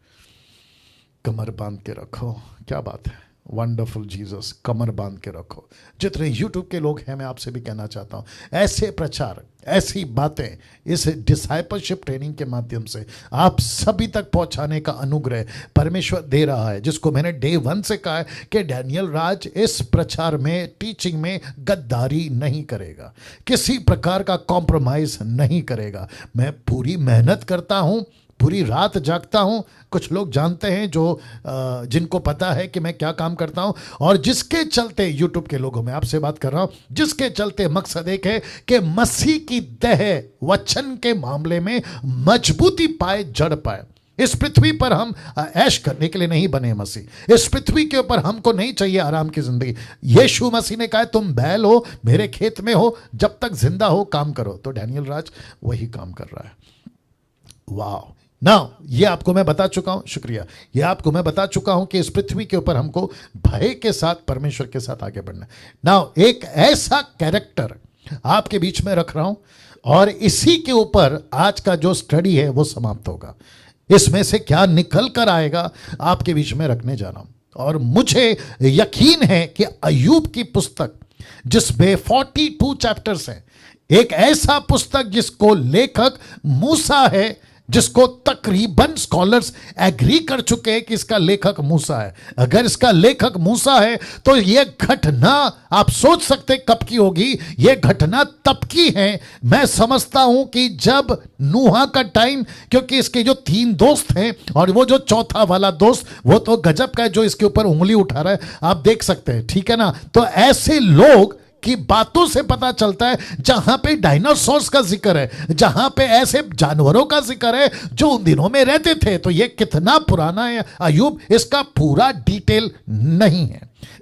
कमर बांध के रखो। क्या बात है, वंडरफुल जीसस, कमर बांध के रखो। जितने यूट्यूब के लोग हैं, मैं आपसे भी कहना चाहता हूं, ऐसे प्रचार, ऐसी बातें इस डिसाइपलशिप ट्रेनिंग के माध्यम से आप सभी तक पहुंचाने का अनुग्रह परमेश्वर दे रहा है। जिसको मैंने डे 1 से कहा है कि डैनियल राज इस प्रचार में, टीचिंग में गद्दारी नहीं करेगा, किसी प्रकार का कॉम्प्रोमाइज नहीं करेगा। मैं पूरी मेहनत करता हूं, पूरी रात जागता हूं। कुछ लोग जानते हैं जो जिनको पता है कि मैं क्या काम करता हूं, और जिसके चलते यूट्यूब के लोगों में आपसे बात कर रहा हूं, जिसके चलते मकसद एक है कि मसीह की देह वचन के मामले में मजबूती पाए, जड़ पाए। इस पृथ्वी पर हम ऐश करने के लिए नहीं बने मसीह, इस पृथ्वी के ऊपर हमको नहीं चाहिए आराम की जिंदगी। यीशु मसीह ने कहा तुम बैल हो, मेरे खेत में हो, जब तक जिंदा हो काम करो। तो डैनियल राज वही काम कर रहा है। वाह, नाउ ये आपको मैं बता चुका हूं, शुक्रिया, ये आपको मैं बता चुका हूं कि इस पृथ्वी के ऊपर हमको भय के साथ परमेश्वर के साथ आगे बढ़ना है। नाउ एक ऐसा कैरेक्टर आपके बीच में रख रहा हूं, और इसी के ऊपर आज का जो स्टडी है वो समाप्त होगा। इसमें से क्या निकल कर आएगा आपके बीच में रखने जा रहा हूं। और मुझे यकीन है कि अय्यूब की पुस्तक, जिसमें 42 चैप्टर्स हैं, एक ऐसा पुस्तक जिसको लेखक मूसा है, जिसको तकरीबन स्कॉलर्स एग्री कर चुके हैं कि इसका लेखक मूसा है। अगर इसका लेखक मूसा है तो यह घटना आप सोच सकते कब की होगी। यह घटना तब की है, मैं समझता हूं कि जब नूहा का टाइम, क्योंकि इसके जो 3 दोस्त हैं और वो जो चौथा वाला दोस्त वो तो गजब का है, जो इसके ऊपर उंगली उठा रहा है, आप देख सकते हैं, ठीक है ना। तो ऐसे लोग की बातों से पता चलता है, जहां पे डायनासोर्स का जिक्र है, जहां पे ऐसे जानवरों का जिक्र है जो उन दिनों में रहते थे, तो ये कितना पुराना है अय्यूब, इसका पूरा डिटेल नहीं है।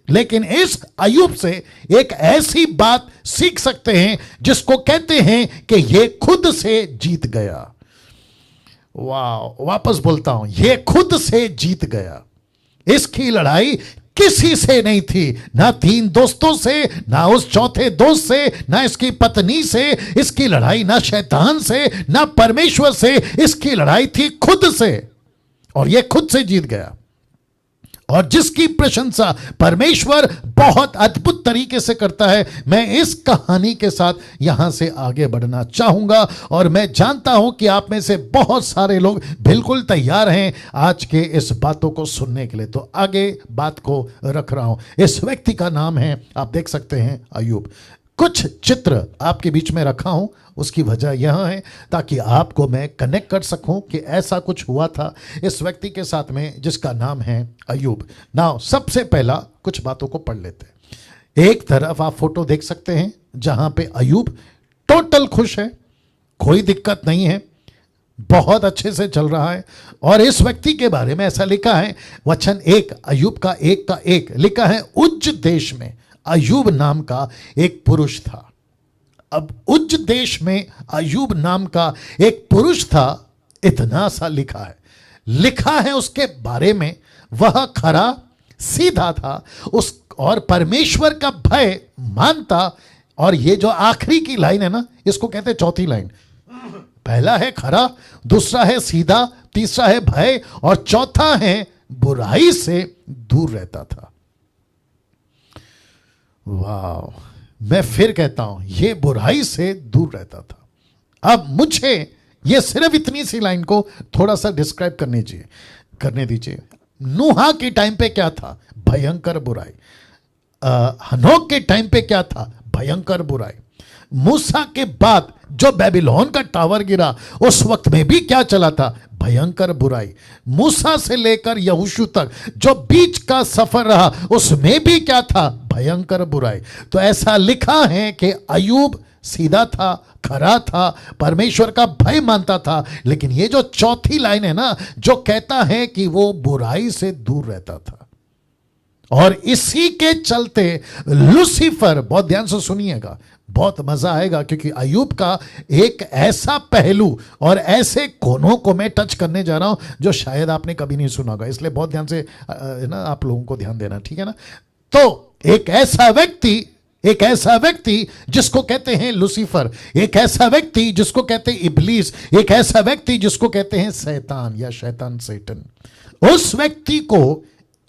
लेकिन इस अय्यूब से एक ऐसी बात सीख सकते हैं जिसको कहते हैं कि ये खुद से जीत गया। वाह, वापस बोलता हूं, ये खुद से जीत गया। इसकी लड़ाई किसी से नहीं थी, ना 3 दोस्तों से, ना उस चौथे दोस्त से, ना इसकी पत्नी से। इसकी लड़ाई ना शैतान से, ना परमेश्वर से, इसकी लड़ाई थी खुद से। और यह खुद से जीत गया, और जिसकी प्रशंसा परमेश्वर बहुत अद्भुत तरीके से करता है। मैं इस कहानी के साथ यहां से आगे बढ़ना चाहूंगा, और मैं जानता हूं कि आप में से बहुत सारे लोग बिल्कुल तैयार हैं आज के इस बातों को सुनने के लिए। तो आगे बात को रख रहा हूं। इस व्यक्ति का नाम है, आप देख सकते हैं, अय्यूब। कुछ चित्र आपके बीच में रखा हूं, उसकी वजह यह है ताकि आपको मैं कनेक्ट कर सकूं कि ऐसा कुछ हुआ था इस व्यक्ति के साथ में जिसका नाम है अय्यूब। नाउ सबसे पहला कुछ बातों को पढ़ लेते हैं। एक तरफ आप फोटो देख सकते हैं जहां पे अय्यूब टोटल खुश है, कोई दिक्कत नहीं है, बहुत अच्छे से चल रहा है। और इस व्यक्ति के बारे में ऐसा लिखा है, वचन 1 अय्यूब का 1 लिखा है, उज्ज देश में अय्यूब नाम का एक पुरुष था। अब उज्ज देश में अय्यूब नाम का एक पुरुष था, इतना सा लिखा है उसके बारे में, वह खरा सीधा था, उस और परमेश्वर का भय मानता। और ये जो आखिरी की लाइन है ना, इसको कहते हैं चौथी लाइन। पहला है खरा, दूसरा है सीधा, तीसरा है भय, और चौथा है बुराई से दूर रहता था। वाह, मैं फिर कहता हूं, ये बुराई से दूर रहता था। अब मुझे ये सिर्फ इतनी सी लाइन को थोड़ा सा डिस्क्राइब करने दीजिए। नूहा के टाइम पे क्या था? भयंकर बुराई। हनोक के टाइम पे क्या था? भयंकर बुराई। मूसा के बाद जो बेबीलोन का टावर गिरा, उस वक्त में भी क्या चला था? भयंकर बुराई। मूसा से लेकर यहोशू तक जो बीच का सफर रहा, उसमें भी क्या था? भयंकर बुराई। तो ऐसा लिखा है कि अय्यूब सीधा था, खरा था, परमेश्वर का भय मानता था। लेकिन ये जो चौथी लाइन है ना, जो कहता है कि वो बुराई से दूर रहता था। और इसी के चलते लूसीफर, बहुत ध्यान से सुनिएगा, बहुत मजा आएगा, क्योंकि अय्यूब का एक ऐसा पहलू और ऐसे कोनों को मैं टच करने जा रहा हूं जो शायद आपने कभी नहीं सुना होगा। इसलिए बहुत ध्यान से ना आप लोगों को ध्यान देना, ठीक है ना। तो एक ऐसा व्यक्ति जिसको कहते हैं लूसीफर, एक ऐसा व्यक्ति जिसको कहते हैं इब्लीस, एक ऐसा व्यक्ति जिसको कहते हैं शैतान या शैतान, सेटन, उस व्यक्ति को,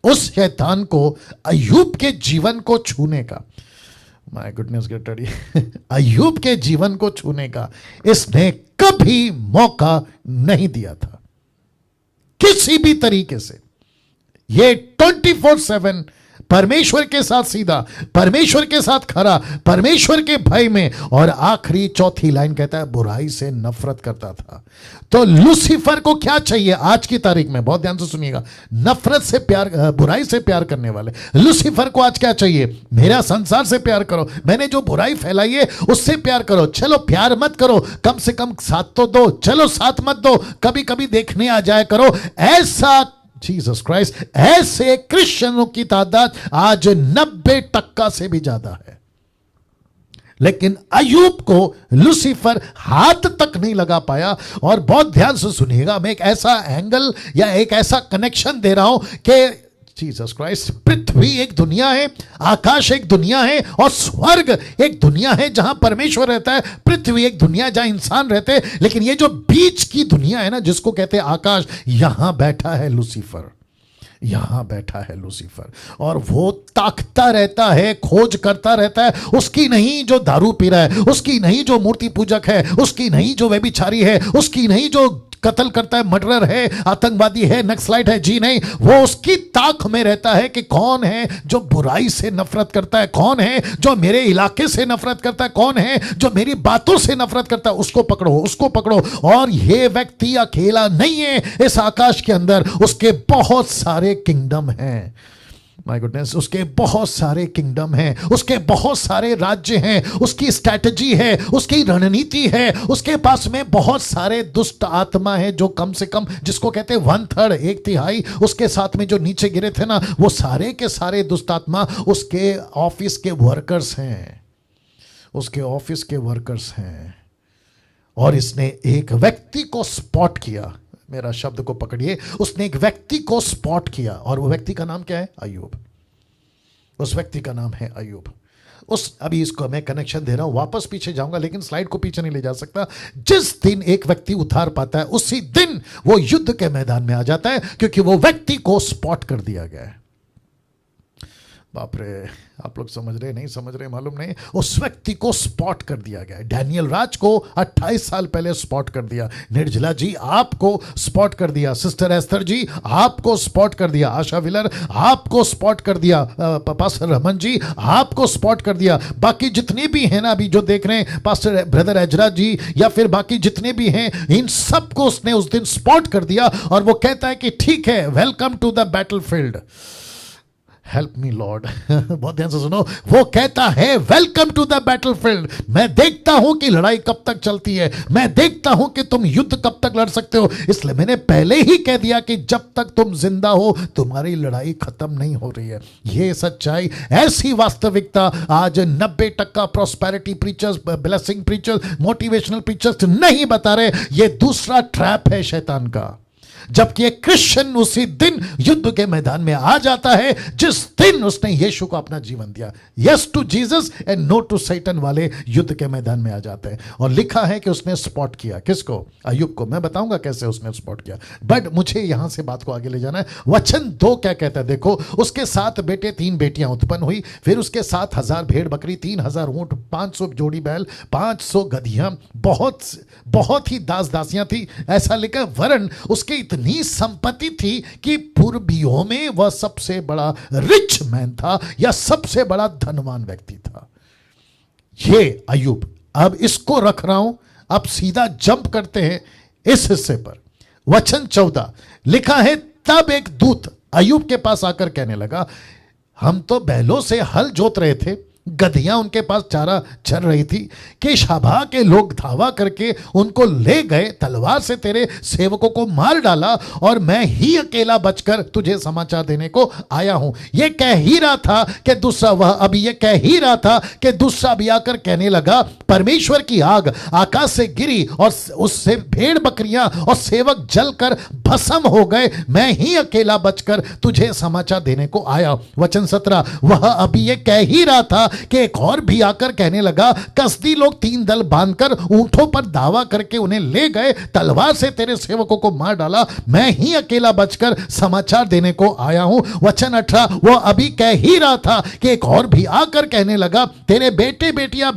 उस शैतान को अय्यूब के जीवन को छूने का, माय गुडनेस गेट रेडी, अय्यूब के जीवन को छूने का इसने कभी मौका नहीं दिया था, किसी भी तरीके से। ये 24/7 परमेश्वर के साथ सीधा, परमेश्वर के साथ खरा, परमेश्वर के भय में, और आखिरी चौथी लाइन कहता है बुराई से नफरत करता था। तो लूसीफर को क्या चाहिए आज की तारीख में? बहुत ध्यान से सुनिएगा, नफरत से प्यार, बुराई से प्यार करने वाले लूसीफर को आज क्या चाहिए? मेरा संसार से प्यार करो, मैंने जो बुराई फैलाई है उससे प्यार करो। चलो प्यार मत करो, कम से कम साथ तो दो, चलो साथ मत दो, कभी कभी देखने आ जाया करो। ऐसा जीसस क्राइस्ट, ऐसे क्रिश्चियनों की तादाद आज 90% से भी ज्यादा है। लेकिन अय्यूब को लूसीफर हाथ तक नहीं लगा पाया। और बहुत ध्यान से सुनिएगा, मैं एक ऐसा एंगल या एक ऐसा कनेक्शन दे रहा हूं कि जीसस क्राइस्ट, पृथ्वी एक दुनिया है, आकाश एक दुनिया है, और स्वर्ग एक दुनिया है जहां परमेश्वर रहता है। पृथ्वी एक दुनिया जहां इंसान रहते हैं। लेकिन ये जो बीच की दुनिया है ना, जिसको कहते हैं आकाश, यहां बैठा है लूसीफर, यहां बैठा है लूसीफर। और वो ताकता रहता है, खोज करता रहता है, उसकी नहीं जो दारू पी रहा है, उसकी नहीं जो मूर्ति पूजक है, उसकी नहीं जो व्यभिचारी है, उसकी नहीं जो कत्ल करता है, मर्डरर है, आतंकवादी है, नक्सलाइट है, जी नहीं, वो उसकी ताक में रहता है कि कौन है जो बुराई से नफरत करता है, कौन है जो मेरे इलाके से नफरत करता है, कौन है जो मेरी बातों से नफरत करता है, उसको पकड़ो, उसको पकड़ो। और ये व्यक्ति अकेला नहीं है इस आकाश के अंदर, उसके बहुत सारे किंगडम हैं। माय गुडनेस, उसके बहुत सारे किंगडम हैं, उसके बहुत सारे राज्य हैं, उसकी स्ट्रैटेजी है, उसकी रणनीति है, उसके पास में बहुत सारे दुष्ट आत्मा है, जो कम से कम, जिसको कहते हैं 1/3, 1/3, उसके साथ में जो नीचे गिरे थे ना, वो सारे के सारे दुष्ट आत्मा उसके ऑफिस के वर्कर्स हैं, उसके ऑफिस के वर्कर्स हैं। और इसने एक व्यक्ति को स्पॉट किया, मेरा शब्द को पकड़िए, उसने एक व्यक्ति को स्पॉट किया, और वो व्यक्ति का नाम क्या है? अय्यूब। उस व्यक्ति का नाम है अय्यूब। उस अभी इसको मैं कनेक्शन दे रहा हूं, वापस पीछे जाऊंगा लेकिन स्लाइड को पीछे नहीं ले जा सकता। जिस दिन एक व्यक्ति उतार पाता है उसी दिन वो युद्ध के मैदान में आ जाता है, क्योंकि वो व्यक्ति को स्पॉट कर दिया गया है। बाप रे, आप लोग समझ रहे नहीं समझ रहे मालूम नहीं, उस व्यक्ति को स्पॉट कर दिया गया। डैनियल राज को 28 साल पहले स्पॉट कर दिया, निर्जला जी आपको स्पॉट कर दिया, सिस्टर एस्थर जी आपको स्पॉट कर दिया, आशा विलर आपको स्पॉट कर दिया, पास्टर रमन जी आपको स्पॉट कर दिया, बाकी जितने भी हैं ना अभी जो देख रहे हैं, पास्टर ब्रदर एजरा जी या फिर बाकी जितने भी हैं, इन सबको उसने उस दिन स्पॉट कर दिया। और वो कहता है कि ठीक है, welcome to the battlefield. Help me Lord, बहुत ध्यान से सुनो। वो कहता है वेलकम टू द बैटलफील्ड। मैं देखता हूं कि लड़ाई कब तक चलती है, मैं देखता हूं कि तुम युद्ध कब तक लड़ सकते हो, इसलिए मैंने पहले ही कह दिया कि जब तक तुम जिंदा हो तुम्हारी लड़ाई खत्म नहीं हो रही है। ये सच्चाई, ऐसी वास्तविकता आज 90% prosperity preachers, blessing preachers, motivational preachers नहीं बता रहे। ये दूसरा ट्रैप है शैतान का। जबकि एक क्रिश्चियन उसी दिन युद्ध के मैदान में आ जाता है जिस दिन उसने यीशु को अपना जीवन दिया। Yes to Jesus and no to Satan वाले युद्ध के मैदान में आ जाते हैं। और लिखा है कि उसने स्पॉट किया, किसको? अय्यूब को। मैं बताऊंगा कैसे उसने स्पॉट किया, बट मुझे यहां से बात को आगे ले जाना है। वचन 2 क्या कहता है देखो, उसके 7 बेटे 3 बेटियां उत्पन्न हुई, फिर उसके 7,000 भेड़ बकरी, 3,000 ऊंट, 500 जोड़ी बैल, 500 गधियां, बहुत ही दास दासियां थी। ऐसा लिखा, वरन उसके इतनी संपत्ति थी कि पूर्वियों में वह सबसे बड़ा रिच मैन था या सबसे बड़ा धनवान व्यक्ति था। ये अय्यूब। अब इसको रख रहा हूं, अब सीधा जंप करते हैं इस हिस्से पर। वचन 14 लिखा है, तब एक दूत अय्यूब के पास आकर कहने लगा, हम तो बैलों से हल जोत रहे थे, गधियां उनके पास चारा चर रही थी कि शाबा के लोग धावा करके उनको ले गए, तलवार से तेरे सेवकों को मार डाला और मैं ही अकेला बचकर तुझे समाचार देने को आया हूं। ये कह ही रहा था कि दूसरा, वह अभी ये कह ही रहा था कि दूसरा भी आकर कहने लगा, परमेश्वर की आग आकाश से गिरी और उससे भेड़ बकरियां और सेवक जलकर भस्म हो गए, मैं ही अकेला बचकर तुझे समाचार देने को आया। वचन 17, वह अभी ये कह ही रहा था कि एक और भी आकर कहने लगा, कसदी लोग 3 दल बांधकर ऊंटों पर दावा करके उन्हें ले गए, तलवार से तेरे सेवकों को मार डाला, मैं ही अकेला बचकर समाचार देने को आया हूं। वचन 18, वो अभी कह ही रहा था कि एक और भी आकर कहने लगा, तेरे बेटे बेटियां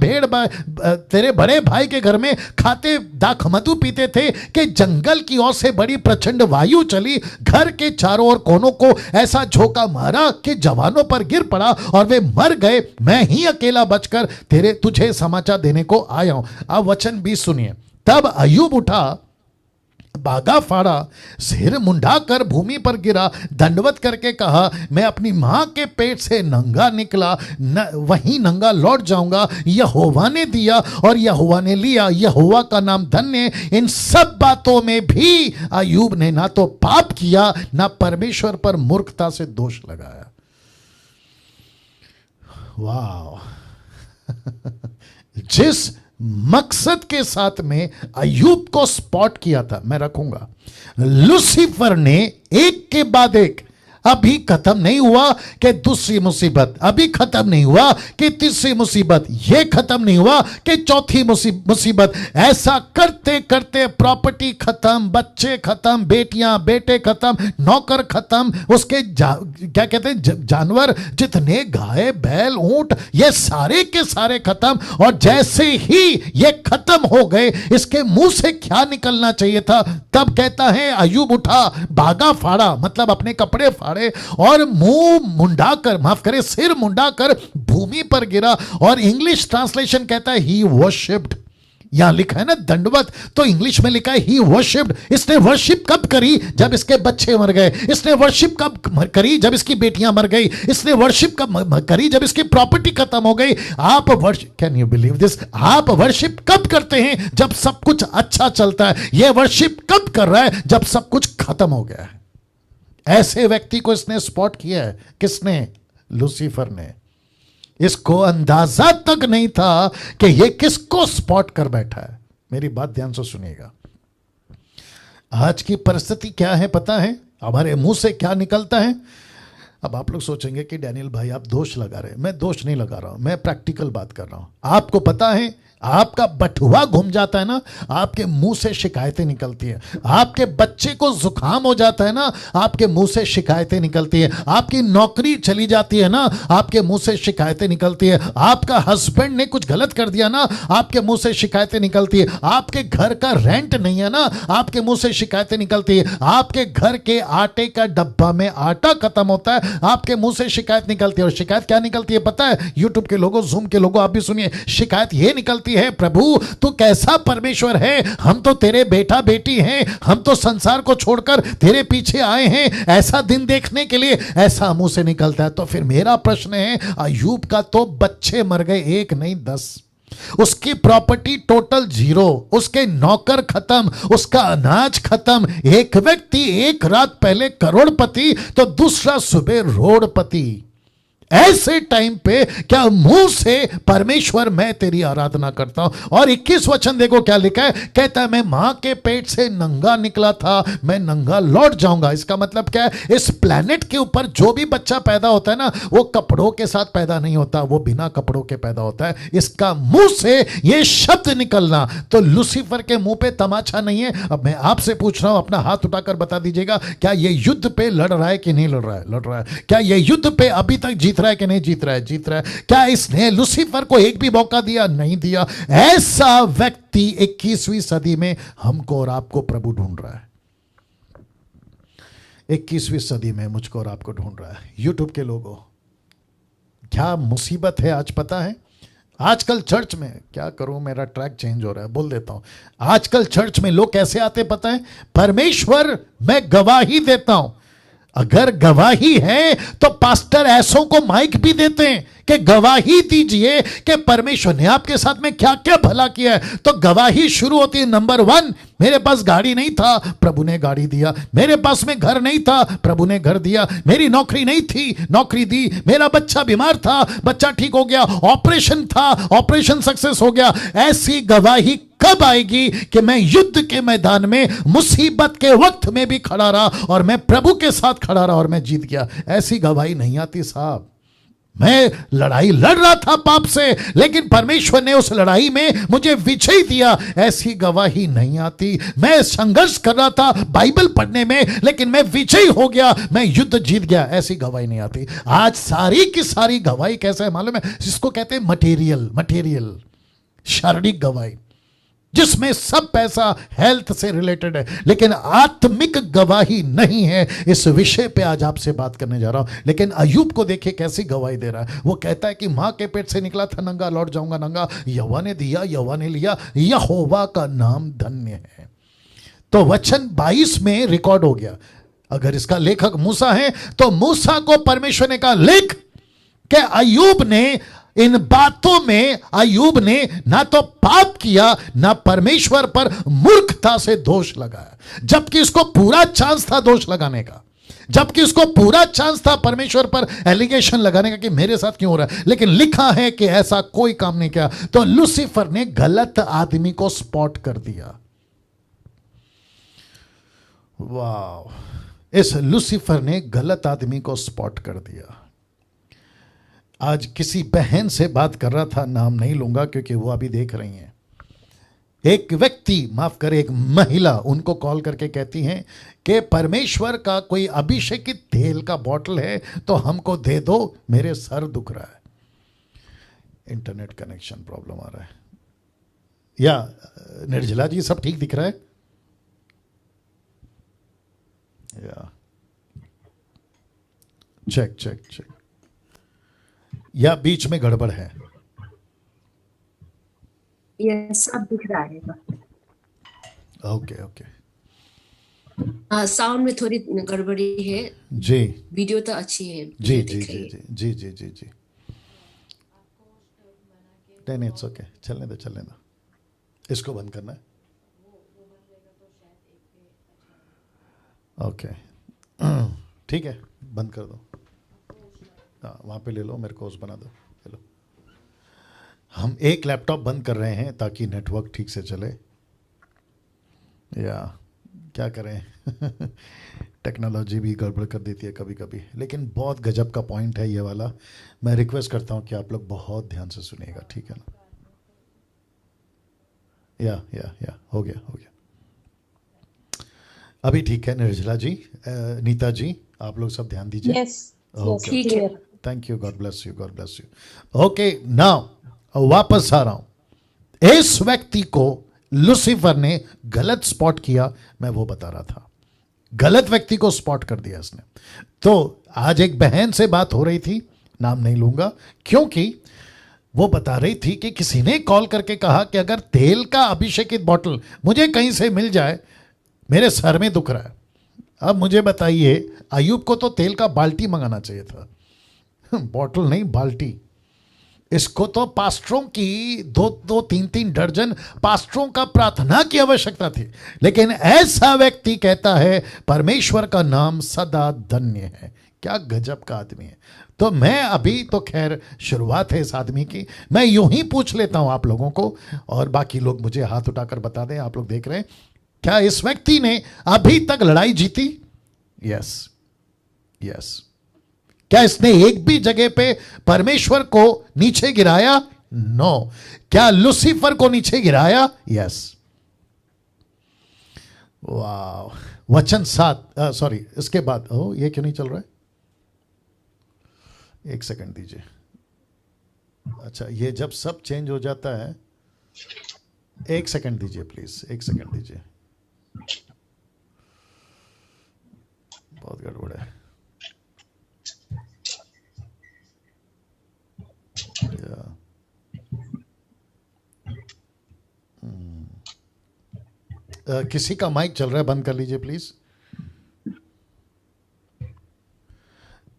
तेरे बड़े भाई के घर में खाते दाखमधु पीते थे कि जंगल की ओर से बड़ी प्रचंड वायु चली, घर के चारों ओर कोनों को ऐसा झोंका मारा कि जवानों पर गिर पड़ा और वे मर गए, मैं ही अकेला बचकर तुझे समाचार देने को आया हूं। अब वचन 20 सुनिए, तब अय्यूब उठा, बागा फाड़ा, सिर मुंडाकर भूमि पर गिरा, दंडवत करके कहा, मैं अपनी मां के पेट से नंगा निकला, वहीं नंगा लौट जाऊंगा। यहोवा ने दिया और यहोवा ने लिया, यहोवा का नाम धन्य। इन सब बातों में भी अय्यूब ने ना तो पाप किया ना परमेश्वर पर मूर्खता से दोष लगाया। वाह जिस मकसद के साथ में अय्यूब को स्पॉट किया था, मैं रखूंगा, लूसीफर ने एक के बाद एक, अभी खत्म नहीं हुआ कि दूसरी मुसीबत, अभी खत्म नहीं हुआ कि तीसरी मुसीबत, ये खत्म नहीं हुआ कि चौथी मुसीबत, ऐसा करते करते प्रॉपर्टी खत्म, बच्चे खत्म, बेटियां बेटे खत्म, नौकर खत्म, उसके क्या कहते हैं जानवर, जितने गाय बैल ऊंट, ये सारे के सारे खत्म। और जैसे ही ये खत्म हो गए, इसके मुंह से क्या निकलना चाहिए था? तब कहता है अय्यूब उठा, बागा फाड़ा, मतलब अपने कपड़े फाड़े और मुंह मुंडाकर, माफ करे सिर मुंडाकर भूमि पर गिरा। और इंग्लिश ट्रांसलेशन कहता है ही वर्शिप्ड। यहां लिखा है ना दंडवत, तो इंग्लिश में लिखा है ही वर्शिप्ड। इसने वर्शिप कब करी? जब इसके बच्चे मर गए। इसने वर्शिप कब करी? जब इसकी बेटियां मर गई। इसने वर्शिप कब करी? जब इसकी प्रॉपर्टी खत्म हो गई। आप worship, can you believe this? आप वर्शिप कब करते हैं? जब सब कुछ अच्छा चलता है। यह वर्शिप कब कर रहा है? जब सब कुछ खत्म हो गया है। ऐसे व्यक्ति को इसने स्पॉट किया है। किसने? लूसीफर ने। इसको अंदाजा तक नहीं था कि यह किसको स्पॉट कर बैठा है। मेरी बात ध्यान से सुनिएगा। आज की परिस्थिति क्या है पता है? हमारे मुंह से क्या निकलता है? अब आप लोग सोचेंगे कि डैनियल भाई आप दोष लगा रहे हैं। मैं दोष नहीं लगा रहा हूं, मैं प्रैक्टिकल बात कर रहा हूं। आपको पता है, आपका बटुआ घूम जाता है ना, आपके मुंह से शिकायतें निकलती हैं। आपके बच्चे को जुकाम हो जाता है ना, आपके मुंह से शिकायतें निकलती है। आपकी नौकरी चली जाती है ना, आपके मुंह से शिकायतें निकलती है। आपका हस्बैंड ने कुछ गलत कर दिया ना, आपके मुंह से शिकायतें निकलती है। आपके घर का रेंट नहीं है ना, आपके मुंह से शिकायतें निकलती है। आपके घर के आटे का डब्बा में आटा खत्म होता है, आपके मुंह से शिकायत निकलती है। और शिकायत क्या निकलती है पता है? यूट्यूब के लोगों, जूम के लोगों, आप भी सुनिए। शिकायत ये निकलती है, प्रभु तू कैसा परमेश्वर है, हम तो तेरे बेटा बेटी हैं, हम तो संसार को छोड़कर तेरे पीछे आए हैं ऐसा दिन देखने के लिए। ऐसा मुंह से निकलता है। तो फिर मेरा प्रश्न है, अय्यूब का तो बच्चे मर गए, 1 नहीं 10, उसकी प्रॉपर्टी टोटल 0, उसके नौकर खत्म, उसका अनाज खत्म। एक व्यक्ति एक रात पहले करोड़पति तो दूसरा सुबह रोड़पति। ऐसे टाइम पे क्या मुंह से परमेश्वर मैं तेरी आराधना करता हूं? और 21 वचन देखो क्या लिखा है, कहता है मैं मां के पेट से नंगा निकला था, मैं नंगा लौट जाऊंगा। इसका मतलब क्या है? इस प्लेनेट के ऊपर जो भी बच्चा पैदा होता है ना, वो कपड़ों के साथ पैदा नहीं होता, वो बिना कपड़ों के पैदा होता है। इसका मुंह से ये शब्द निकलना तो लूसीफर के मुंह पे तमाचा नहीं है। अब मैं आपसे पूछ रहा हूं, अपना हाथ उठाकर बता दीजिएगा, क्या ये युद्ध पे लड़ रहा है कि नहीं लड़ रहा है? लड़ रहा है। क्या ये युद्ध पे अभी तक जीत रहा है कि नहीं जीत रहा है? जीत रहा है। क्या इसने लूसीफर को एक भी मौका दिया? नहीं दिया। ऐसा व्यक्ति 21वीं सदी में हमको और आपको प्रभु ढूंढ रहा है। 21वीं सदी में मुझको और आपको ढूंढ रहा है। यूट्यूब के लोगों, क्या मुसीबत है आज पता है? आजकल चर्च में, क्या करूं, मेरा ट्रैक चेंज हो रहा है, बोल देता हूं। आजकल चर्च में लोग कैसे आते पता है? परमेश्वर मैं गवाही देता हूं। अगर गवाही है तो पास्टर ऐसों को माइक भी देते हैं कि गवाही दीजिए कि परमेश्वर ने आपके साथ में क्या क्या भला किया है। तो गवाही शुरू होती है, नंबर 1, मेरे पास गाड़ी नहीं था, प्रभु ने गाड़ी दिया। मेरे पास में घर नहीं था, प्रभु ने घर दिया। मेरी नौकरी नहीं थी, नौकरी दी। मेरा बच्चा बीमार था, बच्चा ठीक हो गया। ऑपरेशन था, ऑपरेशन सक्सेस हो गया। ऐसी गवाही कब आएगी कि मैं युद्ध के मैदान में मुसीबत के वक्त में भी खड़ा रहा और मैं प्रभु के साथ खड़ा रहा और मैं जीत गया? ऐसी गवाही नहीं आती साहब। मैं लड़ाई लड़ रहा था पाप से, लेकिन परमेश्वर ने उस लड़ाई में मुझे विजय दिया। ऐसी गवाही नहीं आती। मैं संघर्ष कर रहा था बाइबल पढ़ने में, लेकिन मैं विजय हो गया, मैं युद्ध जीत गया। ऐसी गवाही नहीं आती। आज सारी की सारी गवाही कैसे है मालूम है? जिसको कहते हैं मटेरियल, शारीरिक गवाही, जिसमें सब पैसा हेल्थ से रिलेटेड है, लेकिन आत्मिक गवाही नहीं है। इस विषय पे आज आपसे बात करने जा रहा हूं। लेकिन अय्यूब को देखिए कैसी गवाही दे रहा है। वो कहता है कि मां के पेट से निकला था नंगा, लौट जाऊंगा नंगा। यहोवा ने दिया, यहोवा ने लिया, यहोवा का नाम धन्य है। तो वचन 22 में रिकॉर्ड हो गया। अगर इसका लेखक मूसा है तो मूसा को परमेश्वर ने कहा लिख कि अय्यूब ने, इन बातों में अय्यूब ने ना तो पाप किया, ना परमेश्वर पर मूर्खता से दोष लगाया, जबकि इसको पूरा चांस था दोष लगाने का, जबकि इसको पूरा चांस था परमेश्वर पर एलिगेशन लगाने का कि मेरे साथ क्यों हो रहा है। लेकिन लिखा है कि ऐसा कोई काम नहीं किया। तो लूसीफर ने गलत आदमी को स्पॉट कर दिया। वाह, इस लूसीफर ने गलत आदमी को स्पॉट कर दिया। आज किसी बहन से बात कर रहा था, नाम नहीं लूंगा क्योंकि वो अभी देख रही हैं। एक व्यक्ति, माफ करे, एक महिला उनको कॉल करके कहती हैं कि परमेश्वर का कोई अभिषेकित तेल का बॉटल है तो हमको दे दो, मेरे सर दुख रहा है। इंटरनेट कनेक्शन प्रॉब्लम आ रहा है। या निर्जला जी सब ठीक दिख रहा है? या चेक या बीच में गड़बड़ है?
यस, अब दिख रहा है।
ओके।
साउंड में थोड़ी गड़बड़ी है
जी।
वीडियो तो अच्छी है।
जी। नहीं, इट्स ओके, चलने दो। इसको बंद करना है। ओके, ठीक है, बंद कर दो। हाँ, वहाँ पे ले लो, मेरे को उस बना दो। चलो, हम एक लैपटॉप बंद कर रहे हैं ताकि नेटवर्क ठीक से चले। या क्या करें टेक्नोलॉजी भी गड़बड़ कर देती है कभी कभी, लेकिन बहुत गजब का पॉइंट है ये वाला। मैं रिक्वेस्ट करता हूं कि आप लोग बहुत ध्यान से सुनिएगा, ठीक है ना? या हो गया। अभी ठीक है निर्जला जी, नीता जी, आप लोग सब ध्यान दीजिए।
Yes.
Okay.
ठीक है।
Thank you, God bless you. Okay, now वापस आ रहा हूं। इस व्यक्ति को लूसीफर ने गलत स्पॉट किया, मैं वो बता रहा था। गलत व्यक्ति को स्पॉट कर दिया इसने। तो आज एक बहन से बात हो रही थी, नाम नहीं लूंगा, क्योंकि वो बता रही थी कि किसी ने कॉल करके कहा कि अगर तेल का अभिषेकित बॉटल मुझे कहीं से मिल जाए, मेरे सर में दुख रहा है। अब मुझे बताइए, अयूब को तो तेल का बाल्टी मंगाना चाहिए था, बॉटल नहीं बाल्टी। इसको तो पास्टरों की दो तीन दर्जन पास्टरों का प्रार्थना की आवश्यकता थी, लेकिन ऐसा व्यक्ति कहता है परमेश्वर का नाम सदा धन्य है। क्या गजब का आदमी है। तो मैं अभी तो खैर शुरुआत है इस आदमी की, मैं यूं ही पूछ लेता हूं आप लोगों को, और बाकी लोग मुझे हाथ उठाकर बता दें। आप लोग देख रहे हैं, क्या इस व्यक्ति ने अभी तक लड़ाई जीती? यस। क्या इसने एक भी जगह पे परमेश्वर को नीचे गिराया? नो। क्या लूसीफर को नीचे गिराया? यस। वाह। वचन 7, सॉरी, इसके बाद ये क्यों नहीं चल रहा है? एक सेकंड दीजिए। अच्छा, ये जब सब चेंज हो जाता है, एक सेकंड दीजिए प्लीज, एक सेकंड दीजिए, बहुत गड़बड़ है। किसी का माइक चल रहा है, बंद कर लीजिए प्लीज।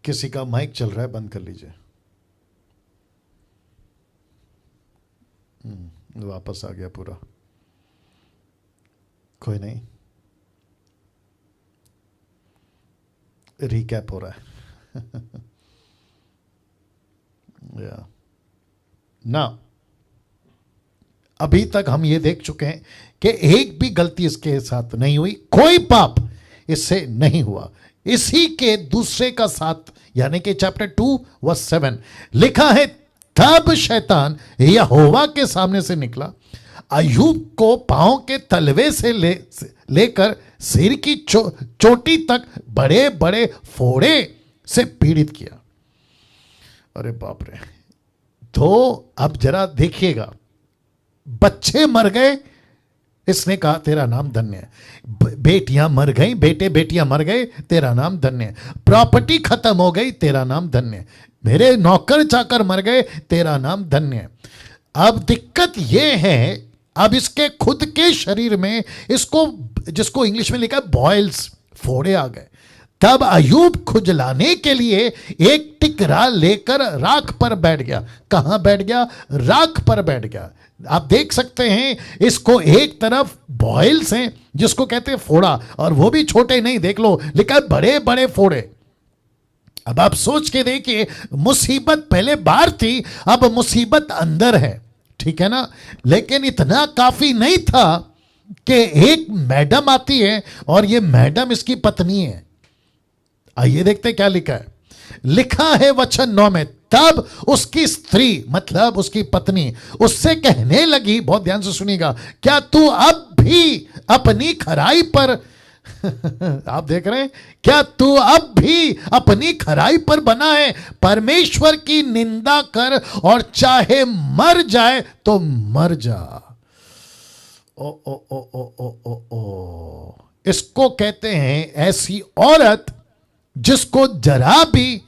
किसी का माइक चल रहा है, बंद कर लीजिए। वापस आ गया पूरा, कोई नहीं, रिकैप हो रहा है। या ना, अभी तक हम ये देख चुके हैं कि एक भी गलती इसके साथ नहीं हुई, कोई पाप इससे नहीं हुआ। इसी के दूसरे का साथ, यानी कि चैप्टर 2:7 लिखा है, तब शैतान यहोवा के सामने से निकला, अय्यूब को पांव के तलवे से लेकर सिर की चोटी तक बड़े बड़े फोड़े से पीड़ित किया। अरे बाप रे। तो अब जरा देखिएगा, बच्चे मर गए, इसने कहा तेरा नाम धन्य है। बेटियां मर गई, बेटियां मर गए, तेरा नाम धन्य है। प्रॉपर्टी खत्म हो गई, तेरा नाम धन्य है। मेरे नौकर चाकर मर गए, तेरा नाम धन्य है। अब दिक्कत यह है, अब इसके खुद के शरीर में इसको, जिसको इंग्लिश में लिखा है बॉयल्स, फोड़े आ गए। तब अय्यूब खुजलाने के लिए एक टिकरा लेकर राख पर बैठ गया। कहां बैठ गया? राख पर बैठ गया। आप देख सकते हैं, इसको एक तरफ बॉयल्स हैं जिसको कहते हैं फोड़ा, और वो भी छोटे नहीं, देख लो लिखा है बड़े बड़े फोड़े। अब आप सोच के देखिए, मुसीबत पहले बाहर थी, अब मुसीबत अंदर है, ठीक है ना? लेकिन इतना काफी नहीं था कि एक मैडम आती है, और ये मैडम इसकी पत्नी है। आइए देखते क्या लिखा है। लिखा है वचन 9 में, तब उसकी स्त्री, मतलब उसकी पत्नी, उससे कहने लगी, बहुत ध्यान से सुनिएगा, क्या तू अब भी अपनी खराई पर आप देख रहे हैं, क्या तू अब भी अपनी खराई पर बना है? परमेश्वर की निंदा कर, और चाहे मर जाए तो मर जा। ओ ओ ओ ओ ओ ओ ओ, इसको कहते हैं ऐसी औरत जिसको जरा भी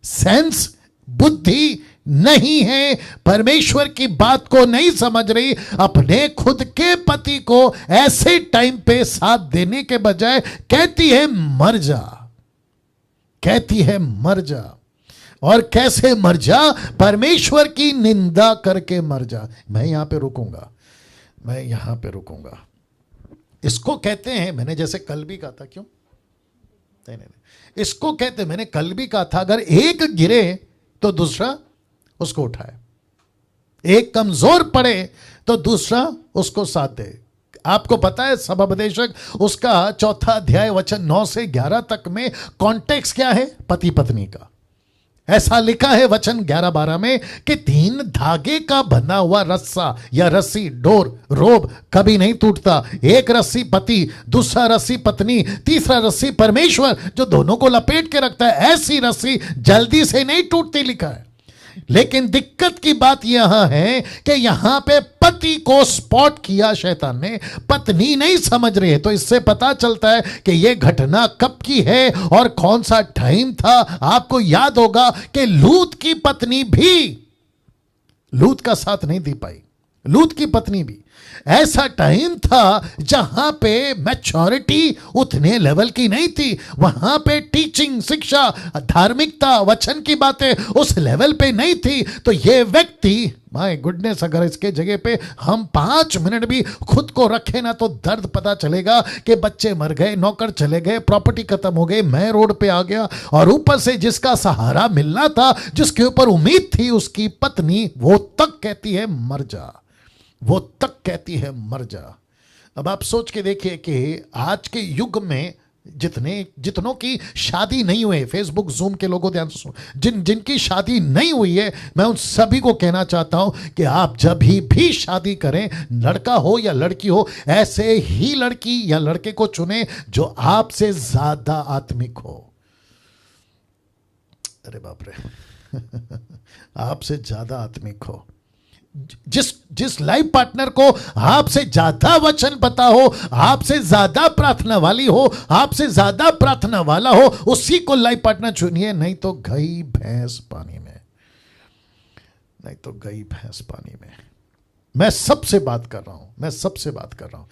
सेंस, बुद्धि नहीं है, परमेश्वर की बात को नहीं समझ रही, अपने खुद के पति को ऐसे टाइम पे साथ देने के बजाय कहती है मर जा, कहती है मर जा। और कैसे मर जा? परमेश्वर की निंदा करके मर जा। मैं यहां पे रुकूंगा, मैं यहां पे रुकूंगा। इसको कहते हैं, मैंने जैसे कल भी कहा था, क्यों नहीं, इसको कहते, मैंने कल भी कहा था, अगर एक गिरे तो दूसरा उसको उठाए, एक कमजोर पड़े तो दूसरा उसको साथ दे। आपको पता है सबोपदेशक उसका 4 अध्याय वचन 9 से 11 तक में कॉन्टेक्स्ट क्या है? पति पत्नी का। ऐसा लिखा है वचन 11-12 में कि 3 धागे का बंधा हुआ रस्सा या रस्सी, डोर, रोब कभी नहीं टूटता। एक रस्सी पति, दूसरा रस्सी पत्नी, तीसरा रस्सी परमेश्वर जो दोनों को लपेट के रखता है। ऐसी रस्सी जल्दी से नहीं टूटती, लिखा है। लेकिन दिक्कत की बात यहां है कि यहां पे पति को स्पॉट किया शैतान ने, पत्नी नहीं समझ रही है। तो इससे पता चलता है कि यह घटना कब की है और कौन सा टाइम था। आपको याद होगा कि लूत की पत्नी भी लूत का साथ नहीं दे पाई। लूत की पत्नी भी, ऐसा टाइम था जहां पे मैच्योरिटी उतने लेवल की नहीं थी। वहां पे टीचिंग, शिक्षा, धार्मिकता, वचन की बातें उस लेवल पे नहीं थी। तो ये व्यक्ति, माय गुडनेस, अगर इसके जगह पे हम 5 मिनट भी खुद को रखे ना तो दर्द पता चलेगा कि बच्चे मर गए, नौकर चले गए, प्रॉपर्टी खत्म हो गई, मैं रोड पे आ गया, और ऊपर से जिसका सहारा मिलना था, जिसके ऊपर उम्मीद थी, उसकी पत्नी, वो तक कहती है मर जा, वो तक कहती है मर जा। अब आप सोच के देखिए कि आज के युग में जितनों की शादी नहीं हुई, फेसबुक जूम के लोगों ध्यान से सुनो, जिनकी शादी नहीं हुई है, मैं उन सभी को कहना चाहता हूं कि आप जब भी शादी करें, लड़का हो या लड़की हो, ऐसे ही लड़की या लड़के को चुने जो आपसे ज्यादा आत्मिक हो। अरे बाप रे आपसे ज्यादा आत्मिक हो, जिस लाइफ पार्टनर को आपसे ज्यादा वचन पता हो, आपसे ज्यादा प्रार्थना वाली हो, आपसे ज्यादा प्रार्थना वाला हो, उसी को लाइफ पार्टनर चुनिए। नहीं तो गई भैंस पानी में, नहीं तो गई भैंस पानी में। मैं सबसे बात कर रहा हूं, मैं सबसे बात कर रहा हूं।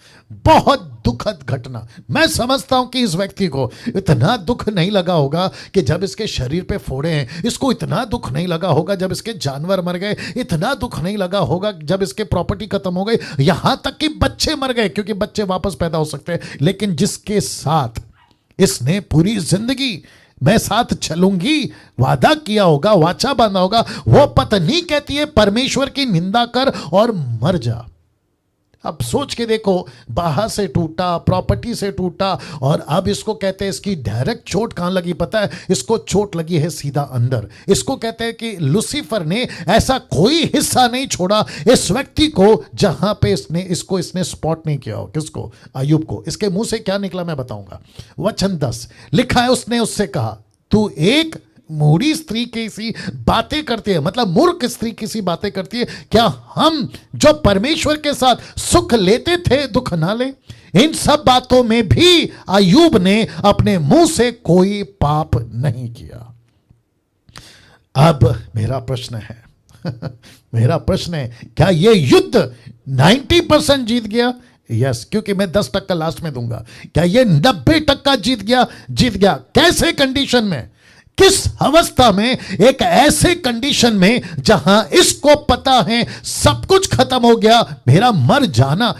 बहुत दुखद घटना। मैं समझता हूं कि इस व्यक्ति को इतना दुख नहीं लगा होगा कि जब इसके शरीर पे फोड़े हैं, इसको इतना दुख नहीं लगा होगा जब इसके जानवर मर गए, इतना दुख नहीं लगा होगा जब इसके प्रॉपर्टी खत्म हो गई, यहां तक कि बच्चे मर गए, क्योंकि बच्चे वापस पैदा हो सकते हैं। लेकिन जिसके साथ इसने पूरी जिंदगी मैं साथ चलूंगी वादा किया होगा, वाचा बांधा होगा, वो पत्नी कहती है परमेश्वर की निंदा कर और मर जा। अब सोच के देखो, बाहर से टूटा, प्रॉपर्टी से टूटा, और अब इसको कहते हैं, इसकी डायरेक्ट चोट कहां लगी पता है? इसको चोट लगी है सीधा अंदर। इसको कहते हैं कि लूसीफर ने ऐसा कोई हिस्सा नहीं छोड़ा इस व्यक्ति को जहां पे इसने स्पॉट नहीं किया हो। किसको? अय्यूब को। इसके मुंह से क्या निकला मैं बताऊंगा। वचन 10 लिखा है, उसने उससे कहा, तू एक मूढ़ी स्त्री की सी बातें करती है, मतलब मूर्ख स्त्री की सी बातें करती है। क्या हम जो परमेश्वर के साथ सुख लेते थे दुख ना ले? इन सब बातों में भी अय्यूब ने अपने मुंह से कोई पाप नहीं किया। अब मेरा प्रश्न है मेरा प्रश्न है, क्या यह युद्ध 90% जीत गया? यस, क्योंकि मैं 10% लास्ट में दूंगा। क्या यह 90% जीत गया? जीत गया। कैसे कंडीशन में, किस अवस्था में? एक ऐसे कंडीशन में जहां इसको पता है सब कुछ खत्म हो गया, मेरा मर जाना,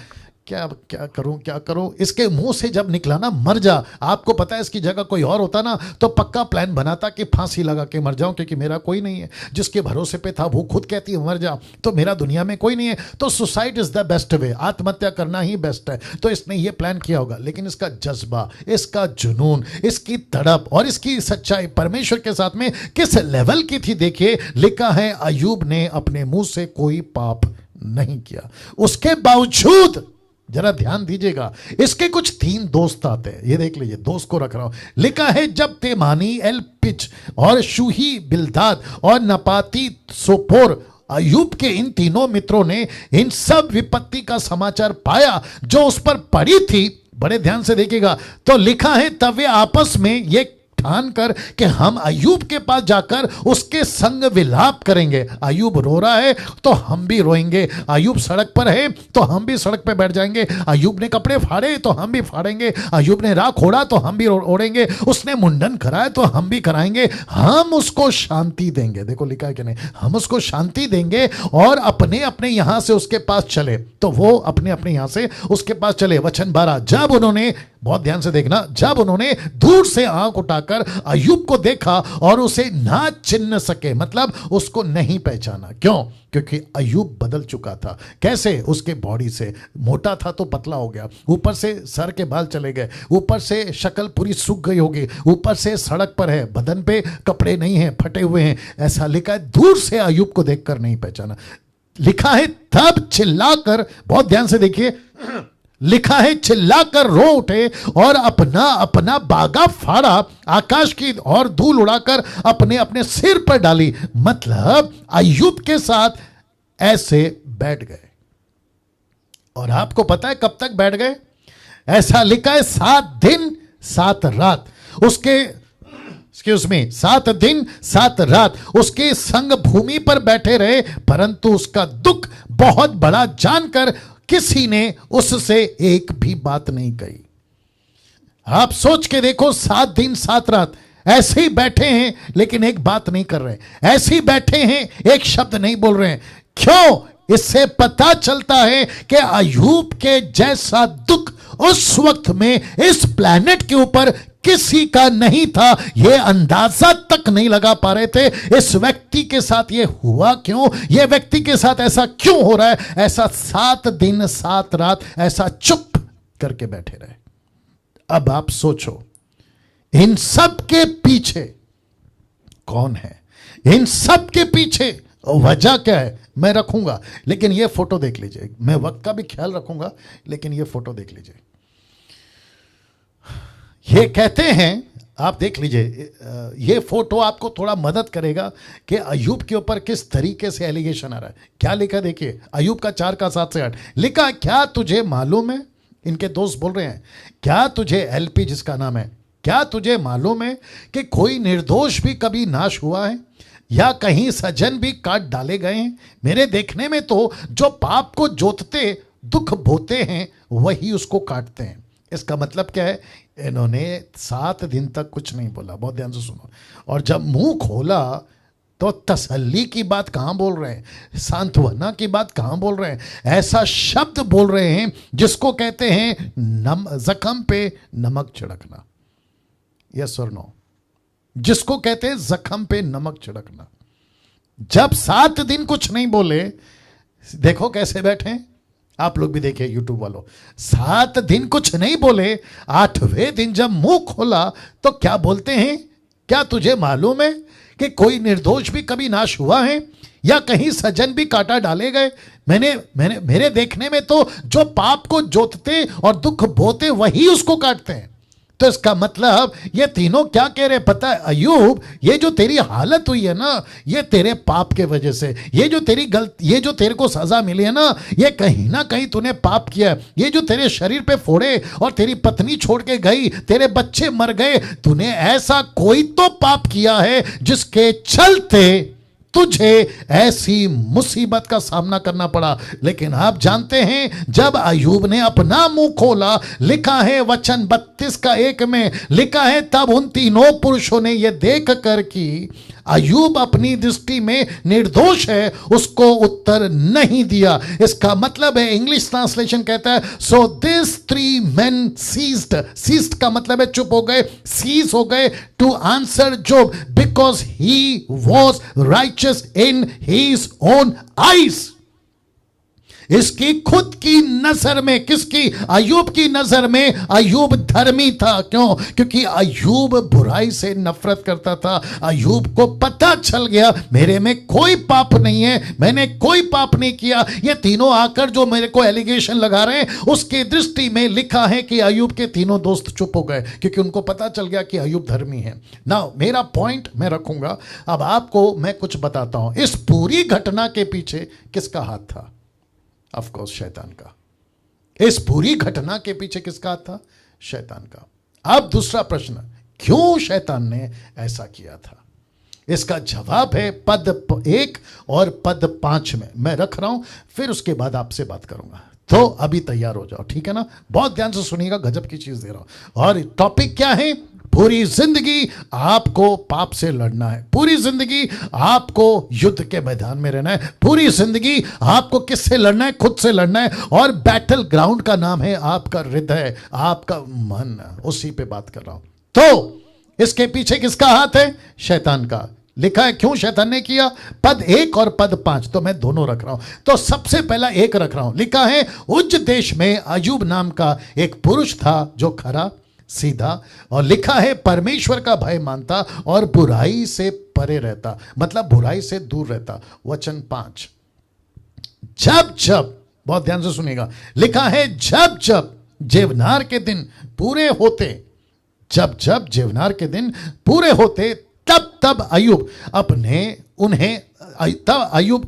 क्या करूं। इसके मुंह से जब निकला ना मर जा, आपको पता है इसकी जगह कोई और होता ना तो पक्का प्लान बनाता कि फांसी लगा के मर जाऊं, क्योंकि मेरा कोई नहीं है। जिसके भरोसे पे था वो खुद कहती है मर जा, तो मेरा दुनिया में कोई नहीं है, तो suicide is the best way, आत्महत्या करना ही बेस्ट है। तो इसने ये प्लान किया होगा। लेकिन इसका जज्बा, इसका जुनून, इसकी तड़प और इसकी सच्चाई परमेश्वर के साथ में किस लेवल की थी देखिए। लिखा है, अय्यूब ने अपने मुंह से कोई पाप नहीं किया। उसके बावजूद, जरा ध्यान दीजिएगा, इसके कुछ 3 दोस्त आते हैं। ये देख लीजिए, दोस्त को रख रहा हूं। लिखा है, जब तेमानी, एलपिच और शूही, बिल्दाद और नपाती सोपोर, अय्यूब के इन तीनों मित्रों ने इन सब विपत्ति का समाचार पाया जो उस पर पड़ी थी, बड़े ध्यान से देखिएगा, तो लिखा है, तब वे आपस में ये ठान कर कि हम अय्यूब के पास जाकर उसके संग विलाप करेंगे। अय्यूब रो रहा है तो हम भी रोएंगे, अय्यूब सड़क पर है तो हम भी सड़क पर बैठ जाएंगे, अय्यूब ने कपड़े फाड़े तो हम भी फाड़ेंगे, अय्यूब ने राख ओढ़ा तो हम भी ओढ़ेंगे, उसने मुंडन कराया तो हम भी कराएंगे, हम उसको शांति देंगे। देखो लिखा है कि नहीं, हम उसको शांति देंगे और अपने अपने यहां से उसके पास चले। तो वो अपने अपने यहां से उसके पास चले। वचन 12, जब उन्होंने बहुत ध्यान से देखना, जब उन्होंने दूर से आंख उठाकर अय्यूब को देखा और उसे ना चिन्ह सके, मतलब उसको नहीं पहचाना। क्यों? क्योंकि अय्यूब बदल चुका था। कैसे? उसके बॉडी से, मोटा था तो पतला हो गया, ऊपर से सर के बाल चले गए, ऊपर से शक्ल पूरी सूख गई होगी, ऊपर से सड़क पर है, बदन पे कपड़े नहीं हैं, फटे हुए हैं। ऐसा लिखा है, दूर से अय्यूब को देखकर नहीं पहचाना। लिखा है तब चिल्लाकर, बहुत ध्यान से देखिए, लिखा है चिल्लाकर रो उठे और अपना अपना बागा फाड़ा, आकाश की और धूल उड़ाकर अपने अपने सिर पर डाली। मतलब अय्यूब के साथ ऐसे बैठ गए। और आपको पता है कब तक बैठ गए? ऐसा लिखा है 7 दिन 7 रात उसके, एक्सक्यूज मी, 7 दिन 7 रात उसके संग भूमि पर बैठे रहे, परंतु उसका दुख बहुत बड़ा जानकर किसी ने उससे एक भी बात नहीं कही। आप सोच के देखो, 7 दिन 7 रात ऐसे ही बैठे हैं, लेकिन एक बात नहीं कर रहे, ऐसे ही बैठे हैं, एक शब्द नहीं बोल रहे हैं। क्यों? इससे पता चलता है कि अय्यूब के जैसा दुख उस वक्त में इस प्लैनेट के ऊपर किसी का नहीं था। यह अंदाजा तक नहीं लगा पा रहे थे इस व्यक्ति के साथ ये हुआ क्यों, यह व्यक्ति के साथ ऐसा क्यों हो रहा है। ऐसा 7 दिन 7 रात ऐसा चुप करके बैठे रहे। अब आप सोचो, इन सब के पीछे कौन है? इन सब के पीछे वजह क्या है मैं रखूंगा, लेकिन यह फोटो देख लीजिए। मैं वक्त का भी ख्याल रखूंगा, लेकिन यह फोटो देख लीजिए। ये कहते हैं, आप देख लीजिए, ये फोटो आपको थोड़ा मदद करेगा कि अय्यूब के ऊपर किस तरीके से एलिगेशन आ रहा है। क्या लिखा देखिए, अय्यूब का 4 का 7 से 8 लिखा, क्या तुझे मालूम है, इनके दोस्त बोल रहे हैं, क्या तुझे, एलपी जिसका नाम है, क्या तुझे मालूम है कि कोई निर्दोष भी कभी नाश हुआ है या कहीं सज्जन भी काट डाले गए हैं? मेरे देखने में तो जो पाप को जोतते दुख बोते हैं वही उसको काटते हैं। इसका मतलब क्या है? इन्होंने 7 दिन तक कुछ नहीं बोला। बहुत ध्यान से सुनो। और जब मुंह खोला तो तसल्ली की बात कहां बोल रहे हैं, सांत्वना की बात कहां बोल रहे हैं? ऐसा शब्द बोल रहे हैं जिसको कहते हैं जख्म पे नमक छिड़कना। यस और नो? जिसको कहते हैं जख्म पे नमक छिड़कना। जब 7 दिन कुछ नहीं बोले, देखो कैसे बैठे, आप लोग भी देखिए यूट्यूब वालों, 7 दिन कुछ नहीं बोले, 8वें दिन जब मुंह खोला तो क्या बोलते हैं? क्या तुझे मालूम है कि कोई निर्दोष भी कभी नाश हुआ है या कहीं सज्जन भी काटा डाले गए? मेरे देखने में तो जो पाप को जोतते और दुख बोते वही उसको काटते हैं। तो इसका मतलब ये तीनों क्या कह रहे पता है? अय्यूब, ये जो तेरी हालत हुई है ना, ये तेरे पाप के वजह से, ये जो तेरे को सजा मिली है ना, ये कहीं ना कहीं तूने पाप किया है। ये जो तेरे शरीर पे फोड़े और तेरी पत्नी छोड़ के गई, तेरे बच्चे मर गए, तूने ऐसा कोई तो पाप किया है जिसके चलते तुझे ऐसी मुसीबत का सामना करना पड़ा। लेकिन आप जानते हैं, जब अय्यूब ने अपना मुंह खोला, लिखा है वचन 32 का 1 में लिखा है, तब उन तीनों पुरुषों ने यह देख कर कि अय्यूब अपनी दृष्टि में निर्दोष है, उसको उत्तर नहीं दिया। इसका मतलब है, इंग्लिश ट्रांसलेशन कहता है, सो दिस 3 men ceased का मतलब है चुप हो गए, सीज हो गए, to answer Job because he was righteous in his own eyes. इसकी खुद की नजर में, किसकी? अय्यूब की नजर में अय्यूब धर्मी था। क्यों? क्योंकि अय्यूब बुराई से नफरत करता था। अय्यूब को पता चल गया मेरे में कोई पाप नहीं है, मैंने कोई पाप नहीं किया। ये तीनों आकर जो मेरे को एलिगेशन लगा रहे हैं, उसकी दृष्टि में लिखा है कि अय्यूब के तीनों दोस्त चुप हो गए, क्योंकि उनको पता चल गया कि अय्यूब धर्मी है। ना मेरा पॉइंट मैं रखूंगा। अब आपको मैं कुछ बताता हूं, इस पूरी घटना के पीछे किसका हाथ था? ऑफ कोर्स शैतान का। इस पूरी घटना के पीछे किसका हाथ था? शैतान का। अब दूसरा प्रश्न, क्यों शैतान ने ऐसा किया था? इसका जवाब है पद 1 और पद 5 में। मैं रख रहा हूं, फिर उसके बाद आपसे बात करूंगा। तो अभी तैयार हो जाओ, ठीक है ना? बहुत ध्यान से सुनिएगा, गजब की चीज दे रहा हूं। और टॉपिक क्या है? पूरी जिंदगी आपको पाप से लड़ना है, पूरी जिंदगी आपको युद्ध के मैदान में रहना है, पूरी जिंदगी आपको किससे लड़ना है? खुद से लड़ना है। और बैटल ग्राउंड का नाम है आपका हृदय, आपका मन। उसी पे बात कर रहा हूं। तो इसके पीछे किसका हाथ है? शैतान का। लिखा है क्यों शैतान ने किया? पद 1 और पद 5, तो मैं दोनों रख रहा हूं। तो सबसे पहला 1 रख रहा हूं। लिखा है उज देश में अय्यूब नाम का एक पुरुष था जो खरा सीधा, और लिखा है परमेश्वर का भय मानता और बुराई से परे रहता, मतलब बुराई से दूर रहता। वचन 5, जब जब, बहुत ध्यान से सुनिएगा, लिखा है जब जब जेवनार के दिन पूरे होते, जब जब जेवनार के दिन पूरे होते, तब तब अय्यूब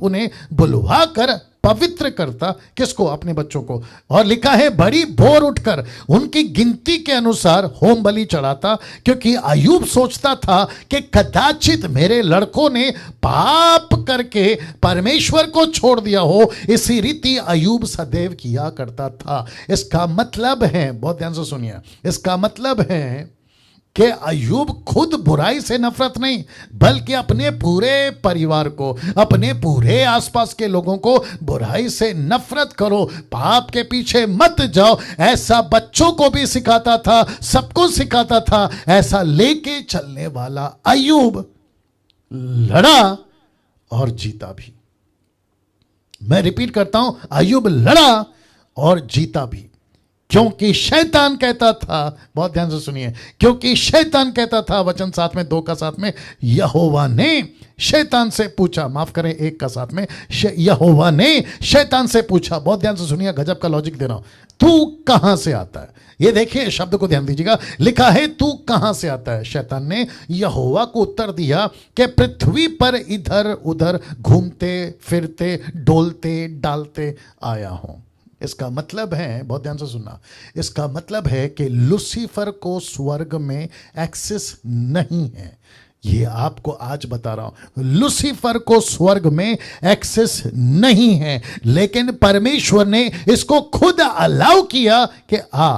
उन्हें बुलवा कर पवित्र करता। किसको? अपने बच्चों को। और लिखा है बड़ी भोर उठकर उनकी गिनती के अनुसार होम बलि चढ़ाता, क्योंकि अय्यूब सोचता था कि कदाचित मेरे लड़कों ने पाप करके परमेश्वर को छोड़ दिया हो। इसी रीति अय्यूब सदैव किया करता था। इसका मतलब है, बहुत ध्यान से सुनिए, इसका मतलब है कि अय्यूब खुद बुराई से नफरत नहीं, बल्कि अपने पूरे परिवार को, अपने पूरे आसपास के लोगों को बुराई से नफरत करो, पाप के पीछे मत जाओ, ऐसा बच्चों को भी सिखाता था, सबको सिखाता था। ऐसा लेके चलने वाला अय्यूब लड़ा और जीता भी। मैं रिपीट करता हूं, अय्यूब लड़ा और जीता भी, क्योंकि शैतान कहता था, बहुत ध्यान से सुनिए, क्योंकि शैतान कहता था, वचन 7 में, 2 का 7 में, यहोवा ने शैतान से पूछा, माफ करें 1 का 7 में, यहोवा ने शैतान से पूछा। बहुत ध्यान से सुनिए, गजब का लॉजिक दे रहा हूं। तू कहां से आता है? ये देखिए शब्द को ध्यान दीजिएगा। लिखा है तू कहां से आता है? शैतान ने यहोवा को उत्तर दिया कि पृथ्वी पर इधर उधर घूमते फिरते डोलते डालते आया हूं। इसका मतलब है, बहुत ध्यान से सुनना, इसका मतलब है कि लूसीफर को स्वर्ग में एक्सेस नहीं है। ये आपको आज बता रहा हूं, लूसीफर को स्वर्ग में एक्सेस नहीं है, लेकिन परमेश्वर ने इसको खुद अलाउ किया कि आ,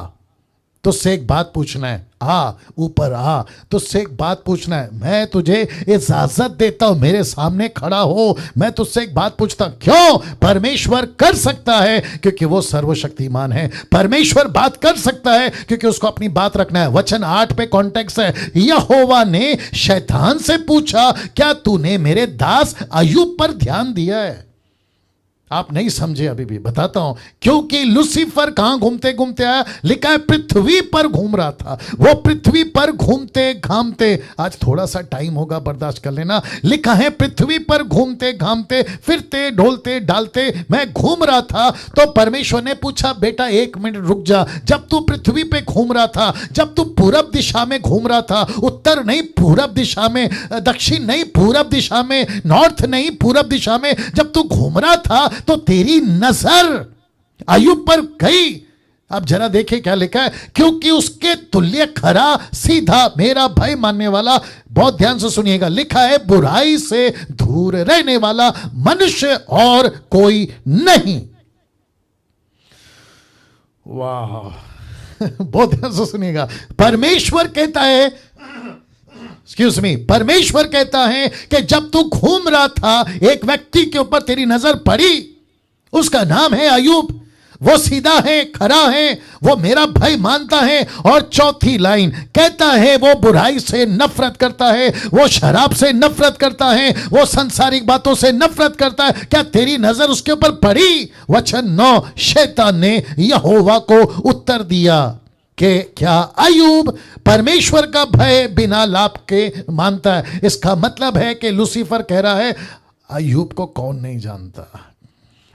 तुझसे एक बात पूछना है, आ ऊपर आ, तुझसे एक बात पूछना है, मैं तुझे इजाजत देता हूं, मेरे सामने खड़ा हो, मैं तुझसे एक बात पूछता हूं। क्यों? परमेश्वर कर सकता है क्योंकि वो सर्वशक्तिमान है। परमेश्वर बात कर सकता है क्योंकि उसको अपनी बात रखना है। वचन 8 पे कॉन्टेक्स्ट है, यहोवा ने शैतान से पूछा, क्या तूने मेरे दास अय्यूब पर ध्यान दिया है? आप नहीं समझे अभी भी, बताता हूं। क्योंकि लूसीफर कहां घूमते घूमते आया? लिखा है पृथ्वी पर घूम रहा था। वो पृथ्वी पर घूमते घामते, आज थोड़ा सा टाइम होगा, बर्दाश्त कर लेना। लिखा है पृथ्वी पर घूमते घामते फिरते ढोलते डालते मैं घूम रहा था। तो परमेश्वर ने पूछा, बेटा 1 मिनट रुक जा। जब तू पृथ्वी पे घूम रहा था, जब तू पूरब दिशा में घूम रहा था, उत्तर नहीं पूरब दिशा में, दक्षिण नहीं पूरब दिशा में, नॉर्थ नहीं पूरब दिशा में, जब तू घूम रहा था तो तेरी नजर अय्यूब पर गई। अब जरा देखें क्या लिखा है, क्योंकि उसके तुल्य खरा सीधा मेरा भय मानने वाला, बहुत ध्यान से सुनिएगा, लिखा है बुराई से दूर रहने वाला मनुष्य और कोई नहीं। वाह बहुत ध्यान से सुनिएगा। परमेश्वर कहता है, एक्सक्यूज मी, परमेश्वर कहता है कि जब तू घूम रहा था, एक व्यक्ति के ऊपर तेरी नजर पड़ी, उसका नाम है अय्यूब। वो सीधा है, खरा है, वो मेरा भय मानता है। और चौथी लाइन कहता है वो बुराई से नफरत करता है, वो शराब से नफरत करता है, वो संसारिक बातों से नफरत करता है। क्या तेरी नजर उसके ऊपर पड़ी? वचन 9, शैतान ने यहोवा को उत्तर दिया कि क्या अय्यूब परमेश्वर का भय बिना लाभ के मानता है? इसका मतलब है कि लूसीफर कह रहा है, अय्यूब को कौन नहीं जानता,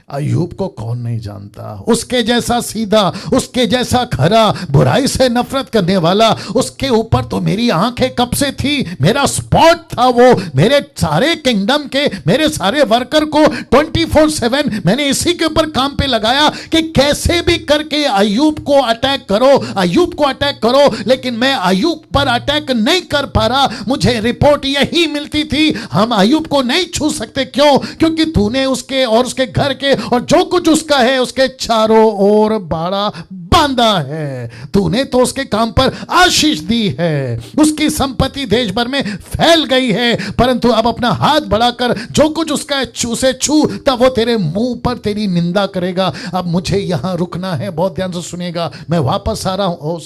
अय्यूब को कौन नहीं जानता, उसके जैसा सीधा, उसके जैसा खरा, बुराई से नफरत करने वाला, उसके ऊपर तो मेरी आंखें कब से थी, मेरा स्पॉट था वो, मेरे सारे किंगडम के, मेरे सारे वर्कर को 24/7 मैंने इसी के ऊपर काम पे लगाया कि कैसे भी करके अय्यूब को अटैक करो, अय्यूब को अटैक करो। लेकिन मैं अय्यूब पर अटैक नहीं कर पा रहा। मुझे रिपोर्ट यही मिलती थी, हम अय्यूब को नहीं छू सकते। क्यों? क्योंकि तूने उसके और उसके घर के और जो कुछ उसका है उसके चारों ओर बाड़ा बांधा है, तूने तो उसके काम पर आशीष दी है, उसकी संपत्ति देश भर में फैल गई है, परंतु अब अपना हाथ बढ़ाकर जो कुछ उसका है उसे छू, तब वो तेरे मुंह पर तेरी निंदा करेगा। अब मुझे यहां रुकना है, बहुत ध्यान से सुनिएगा। मैं वापस आ रहा हूं,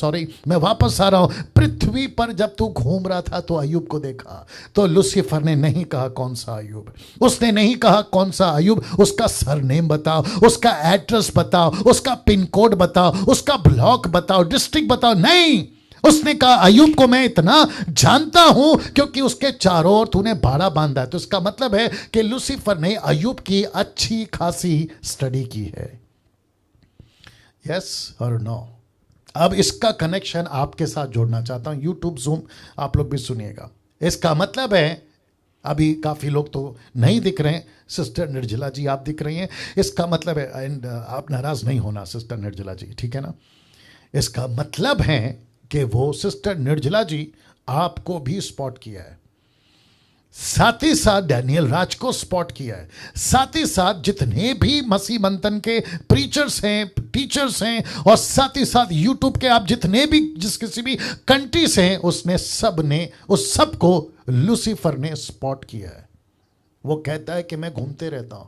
मैं वापस आ रहा हूं। पृथ्वी पर जब तू घूम रहा था तो अय्यूब को देखा, तो लूसीफर ने नहीं कहा कौन सा अय्यूब, उसने नहीं कहा कौन सा अय्यूब, उसका सरनेम बताओ, उसका एड्रेस बताओ, उसका पिन कोड बताओ, उसका ब्लॉक बताओ, डिस्ट्रिक्ट बताओ। नहीं, उसने कहा अय्यूब को मैं इतना जानता हूं क्योंकि उसके चारों ओर तूने बाड़ा बांधा है। तो इसका मतलब है कि लूसीफर ने अय्यूब की अच्छी खासी स्टडी की है। यस और नो? अब इसका कनेक्शन आपके साथ जोड़ना चाहता हूं। यूट्यूब जूम आप लोग भी सुनिएगा। इसका मतलब है, अभी काफी लोग तो नहीं दिख रहे हैं, सिस्टर निर्जला जी आप दिख रही हैं। इसका मतलब है, एंड आप नाराज नहीं होना सिस्टर निर्जला जी, ठीक है ना? इसका मतलब है कि वो सिस्टर निर्जला जी आपको भी स्पॉट किया है, साथ ही साथ डैनियल राज को स्पॉट किया है, साथ ही साथ जितने भी मसीह मंथन के प्रीचर्स हैं, टीचर्स हैं, और साथ ही साथ यूट्यूब के आप जितने भी जिस किसी भी कंट्री से हैं, उसने सब ने उस सब को लूसीफर ने स्पॉट किया है। वो कहता है कि मैं घूमते रहता हूं।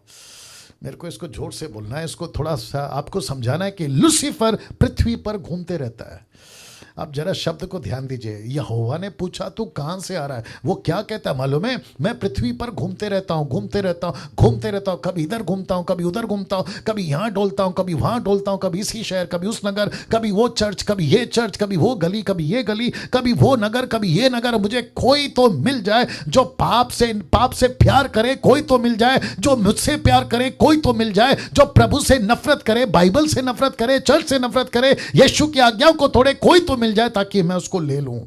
मेरे को इसको जोर से बोलना है, इसको थोड़ा सा आपको समझाना है कि लूसीफर पृथ्वी पर घूमते रहता है। आप जरा शब्द को ध्यान दीजिए। यहोवा ने पूछा तू कहां से आ रहा है? वो क्या कहता है मालूम है? मैं पृथ्वी पर घूमते रहता हूं, घूमते रहता हूं, घूमते रहता हूं। कभी इधर घूमता हूं, कभी उधर घूमता हूं, कभी यहां डोलता हूं, कभी वहां डोलता हूं, कभी इसी शहर, कभी उस नगर, कभी वो चर्च, कभी ये चर्च, कभी वो गली, कभी ये गली, कभी वो नगर, कभी ये नगर। मुझे कोई तो मिल जाए जो पाप से प्यार करे, कोई तो मिल जाए जो मुझसे प्यार करे, कोई तो मिल जाए जो प्रभु से नफरत करे, बाइबल से नफरत करे, चर्च से नफरत करे, यीशु की आज्ञाओं को तोड़े, कोई तो मिल जाए ताकि मैं उसको ले लूं।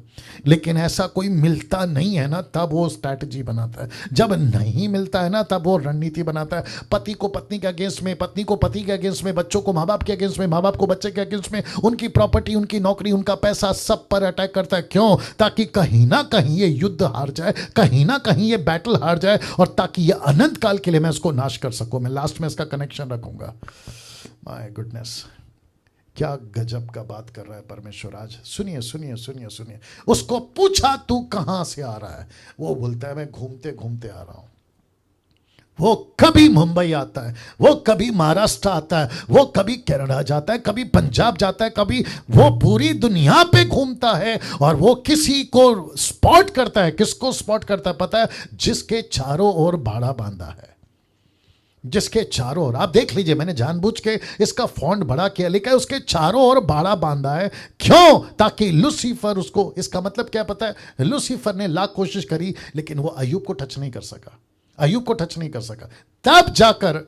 लेकिन ऐसा कोई मिलता नहीं है ना, तब वो स्ट्रैटेजी बनाता है। जब नहीं मिलता है ना, तब वो रणनीति बनाता है। पति को पत्नी के अगेंस्ट में, पत्नी को पति के अगेंस्ट में, बच्चों को माँ बाप के अगेंस्ट में, माँ बाप को बच्चे के अगेंस्ट में, उनकी प्रॉपर्टी, उनकी नौकरी, उनका पैसा, सब पर अटैक करता है। क्यों? ताकि कहीं ना कहीं ये युद्ध हार जाए, कहीं ना कहीं ये बैटल हार जाए, और ताकि ये अनंत काल के लिए मैं इसको नाश कर सकूं। मैं लास्ट में इसका कनेक्शन रखूंगा। माय गुडनेस, क्या गजब का बात कर रहा है परमेश्वर आज। सुनिए सुनिए सुनिए सुनिए। उसको पूछा तू कहां से आ रहा है? वो बोलता है मैं घूमते घूमते आ रहा हूं। वो कभी मुंबई आता है, वो कभी महाराष्ट्र आता है, वो कभी कनाडा जाता है, कभी पंजाब जाता है, कभी वो पूरी दुनिया पे घूमता है, और वो किसी को स्पॉट करता है। किसको स्पॉट करता है पता है? जिसके चारों ओर बाड़ा बांधा है, जिसके चारों ओर, आप देख लीजिए, मैंने जानबूझ के इसका फॉन्ट बड़ा किया, लिखा है उसके चारों ओर बाड़ा बांधा है। क्यों? ताकि लूसीफर उसको, इसका मतलब क्या पता है? लूसीफर ने लाख कोशिश करी लेकिन वो अय्यूब को टच नहीं कर सका, अय्यूब को टच नहीं कर सका। तब जाकर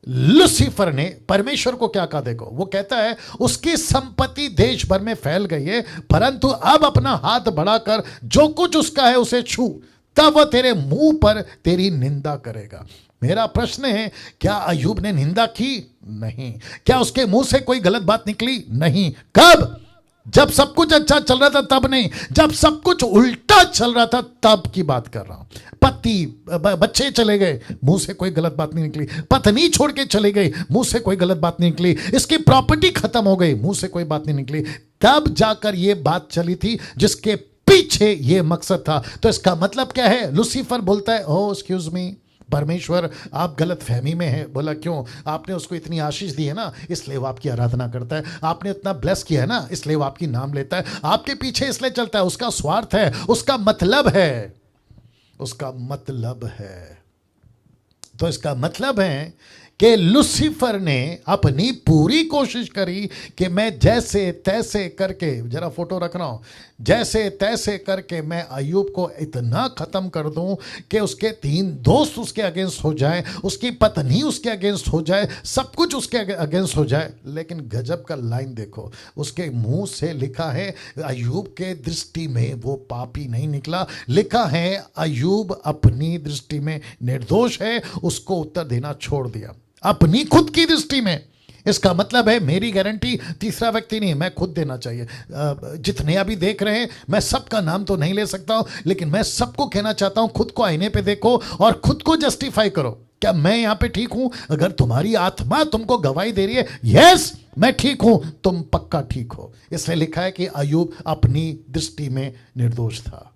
लूसीफर ने परमेश्वर को क्या कहा? देखो, वो कहता है उसकी संपत्ति देश भर में फैल गई है, परंतु अब अपना हाथ बढ़ाकर जो कुछ उसका है उसे छू, तब वह तेरे मुंह पर तेरी निंदा करेगा। मेरा प्रश्न है, क्या अय्यूब ने निंदा की? नहीं। क्या उसके मुंह से कोई गलत बात निकली? नहीं। कब? जब सब कुछ अच्छा चल रहा था तब नहीं, जब सब कुछ उल्टा चल रहा था तब की बात कर रहा हूं। पति बच्चे चले गए, मुंह से कोई गलत बात नहीं निकली। पत्नी छोड़ के चली गई, मुंह से कोई गलत बात नहीं निकली। इसकी प्रॉपर्टी खत्म हो गई, मुंह से कोई बात नहीं निकली। तब जाकर यह बात चली थी जिसके पीछे यह मकसद था। तो इसका मतलब क्या है? लूसीफर बोलता है, ओ एक्सक्यूज मी परमेश्वर, आप गलत फहमी में हैं। बोला क्यों? आपने उसको इतनी आशीष दी है ना, इसलिए वो आपकी आराधना करता है। आपने इतना ब्लेस किया है ना, इसलिए वो आपकी नाम लेता है। आपके पीछे इसलिए चलता है, उसका स्वार्थ है, उसका मतलब है, उसका मतलब है। तो इसका मतलब है कि लूसीफर ने अपनी पूरी कोशिश करी कि मैं जैसे तैसे करके, जरा फोटो रख रहा हूं, जैसे तैसे करके मैं अय्यूब को इतना खत्म कर दूं कि उसके 3 दोस्त उसके अगेंस्ट हो जाए, उसकी पत्नी उसके अगेंस्ट हो जाए, सब कुछ उसके अगेंस्ट हो जाए। लेकिन गजब का लाइन देखो, उसके मुंह से लिखा है अय्यूब के दृष्टि में वो पापी नहीं निकला। लिखा है अय्यूब अपनी दृष्टि में निर्दोष है, उसको उत्तर देना छोड़ दिया अपनी खुद की दृष्टि में। इसका मतलब है मेरी गारंटी तीसरा व्यक्ति नहीं, मैं खुद देना चाहिए। जितने अभी देख रहे हैं, मैं सबका नाम तो नहीं ले सकता हूं, लेकिन मैं सबको कहना चाहता हूं, खुद को आईने पे देखो और खुद को जस्टिफाई करो। क्या मैं यहां पे ठीक हूं? अगर तुम्हारी आत्मा तुमको गवाही दे रही है यस मैं ठीक हूं, तुम पक्का ठीक हो। इसलिए लिखा है कि अय्यूब अपनी दृष्टि में निर्दोष था,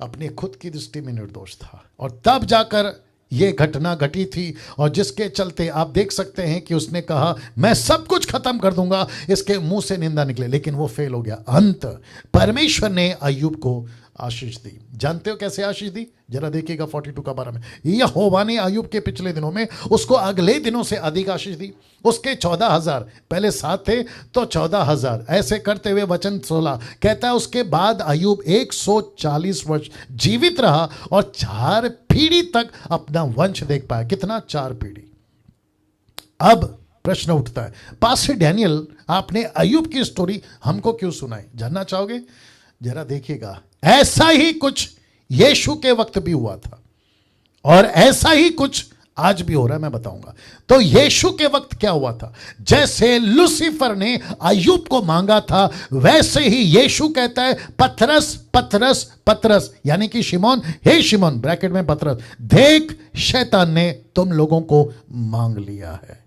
अपनी खुद की दृष्टि में निर्दोष था, और तब जाकर यह घटना घटी थी, और जिसके चलते आप देख सकते हैं कि उसने कहा मैं सब कुछ खत्म कर दूंगा, इसके मुंह से निंदा निकले, लेकिन वो फेल हो गया। अंत परमेश्वर ने अय्यूब को आशीष दी। जानते हो कैसे आशीष दी? जरा देखिएगा 42 का 12 में। यहोवा ने अय्यूब के पिछले दिनों में उसको अगले दिनों से अधिक आशीष दी। उसके 14,000 पहले 7 थे तो 14,000 ऐसे करते हुए वचन 16 कहता है उसके बाद अय्यूब 140 वर्ष जीवित रहा और 4 पीढ़ी तक अपना वंश देख पाया। कितना? 4 पीढ़ी। अब प्रश्न उठता है, पास्टर डैनियल आपने अय्यूब की स्टोरी हमको क्यों सुनाई? जानना चाहोगे? जरा देखिएगा, ऐसा ही कुछ यीशु के वक्त भी हुआ था और ऐसा ही कुछ आज भी हो रहा है, मैं बताऊंगा। तो यीशु के वक्त क्या हुआ था? जैसे लूसीफर ने अय्यूब को मांगा था, वैसे ही यीशु कहता है पतरस पतरस पतरस, यानी कि शिमोन, हे शिमोन ब्रैकेट में पतरस, देख शैतान ने तुम लोगों को मांग लिया है।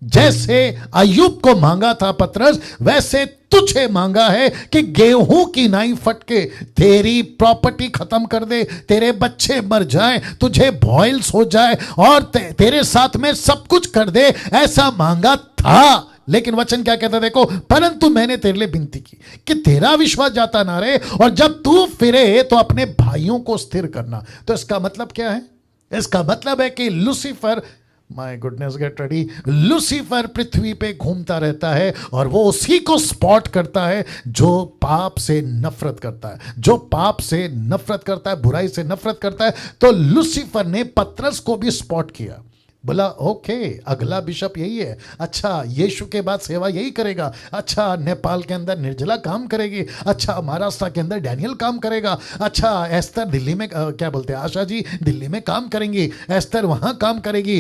जैसे अय्यूब को मांगा था पतरस, वैसे तुझे मांगा है कि गेहूं की नाई फटके, तेरी प्रॉपर्टी खत्म कर दे, तेरे बच्चे मर जाएं, तुझे बॉयल्स हो जाए और तेरे साथ में सब कुछ कर दे, ऐसा मांगा था। लेकिन वचन क्या कहता है देखो, परंतु मैंने तेरे लिए विनती की कि तेरा विश्वास जाता ना रहे, और जब तू फिरे तो अपने भाइयों को स्थिर करना। तो इसका मतलब क्या है? इसका मतलब है कि Lucifer, my goodness get ready, Lucifer पृथ्वी पे घूमता रहता है और वो उसी को स्पॉट करता है जो पाप से नफरत करता है, जो पाप से नफरत करता है, बुराई से नफरत करता है। तो लूसीफर ने पतरस को भी स्पॉट किया, बोला ओके अगला बिशप यही है, अच्छा यीशु के बाद सेवा यही करेगा, अच्छा नेपाल के अंदर निर्जला काम करेगी, अच्छा महाराष्ट्र के अंदर डैनियल काम करेगा, अच्छा एस्तर दिल्ली में क्या बोलते हैं, आशा जी दिल्ली में काम करेंगी, एस्तर वहाँ काम करेगी,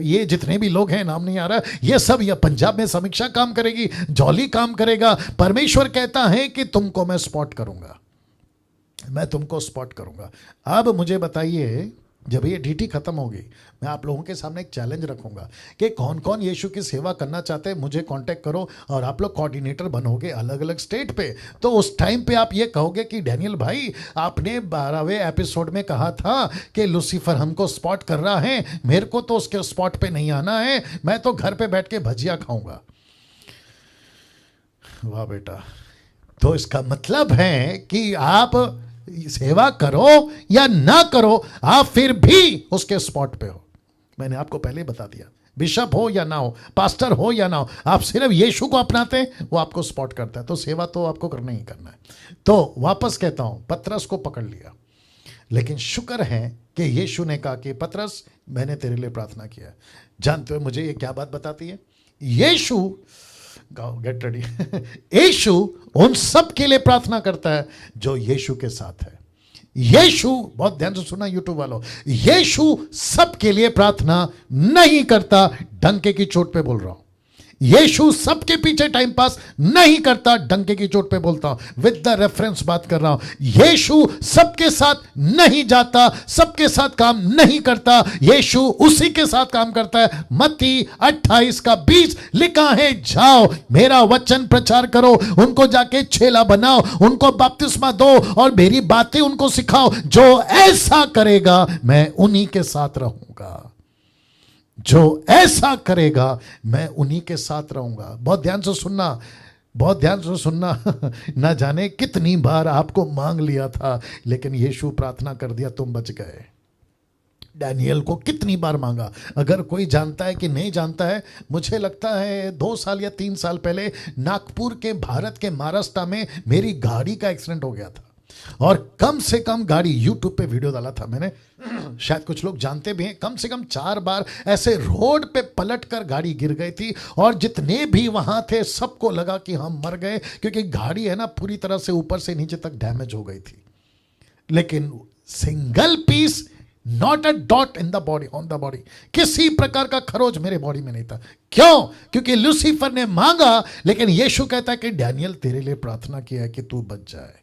ये जितने भी लोग हैं नाम नहीं आ रहा, ये सब, ये पंजाब में समीक्षा काम करेगी, जॉली काम करेगा। परमेश्वर कहता है कि तुमको मैं स्पॉट करूंगा, मैं तुमको स्पॉट करूंगा। अब मुझे बताइए, जब ये ड्यूटी खत्म होगी मैं आप लोगों के सामने एक चैलेंज रखूंगा कि कौन कौन यीशु की सेवा करना चाहते हैं, मुझे कांटेक्ट करो और आप लोग कोऑर्डिनेटर बनोगे अलग अलग स्टेट पे। तो उस टाइम पे आप ये कहोगे कि डैनियल भाई आपने 12वें एपिसोड में कहा था कि लूसीफर हमको स्पॉट कर रहा है, मेरे को तो उसके स्पॉट पे नहीं आना है, मैं तो घर पे बैठ के भजिया खाऊंगा। वाह बेटा, तो इसका मतलब है कि आप सेवा करो या ना करो, आप फिर भी उसके स्पॉट पे हो। मैंने आपको पहले बता दिया, बिशप हो या ना हो, पास्टर हो या ना हो, आप सिर्फ यीशु को अपनाते हैं, वो आपको स्पॉट करता है, तो सेवा तो आपको करना ही करना है। तो वापस कहता हूं, पतरस को पकड़ लिया, लेकिन शुक्र है कि यीशु ने कहा कि पतरस मैंने तेरे लिए प्रार्थना किया। जानते हो मुझे ये क्या बात बताती है? यीशु, गेट रेडी, यीशु उन सब के लिए प्रार्थना करता है जो यीशु के साथ है। यीशु, बहुत ध्यान से सुना यूट्यूब वालों, यीशु सबके लिए प्रार्थना नहीं करता, डंके की चोट पे बोल रहा हूं। यीशु सबके पीछे टाइम पास नहीं करता, डंके की चोट पे बोलता हूं, विद द रेफरेंस बात कर रहा हूं। यीशु सबके साथ नहीं जाता, सबके साथ काम नहीं करता, यीशु उसी के साथ काम करता है। मत्ती 28 का 20 लिखा है, जाओ मेरा वचन प्रचार करो, उनको जाके चेला बनाओ, उनको बपतिस्मा दो और मेरी बातें उनको सिखाओ, जो ऐसा करेगा मैं उन्हीं के साथ रहूंगा, जो ऐसा करेगा मैं उन्हीं के साथ रहूंगा। बहुत ध्यान से सुनना, बहुत ध्यान से सुनना। ना जाने कितनी बार आपको मांग लिया था, लेकिन यीशु प्रार्थना कर दिया, तुम बच गए। डैनियल को कितनी बार मांगा, अगर कोई जानता है कि नहीं जानता है, मुझे लगता है 2 साल या 3 साल पहले नागपुर के, भारत के महाराष्ट्र में मेरी गाड़ी का एक्सीडेंट हो गया था, और कम से कम गाड़ी, यूट्यूब पे वीडियो डाला था मैंने, शायद कुछ लोग जानते भी हैं, कम से कम 4 बार ऐसे रोड पे पलटकर गाड़ी गिर गई थी, और जितने भी वहां थे सबको लगा कि हम मर गए, क्योंकि गाड़ी है ना पूरी तरह से ऊपर से नीचे तक डैमेज हो गई थी, लेकिन single piece, not a dot in the body, on the body, किसी प्रकार का खरोच मेरे बॉडी में नहीं था। क्यों? क्योंकि लूसीफर ने मांगा, लेकिन यीशु कहता है कि डैनियल तेरे लिए प्रार्थना किया है कि तू बच जाए।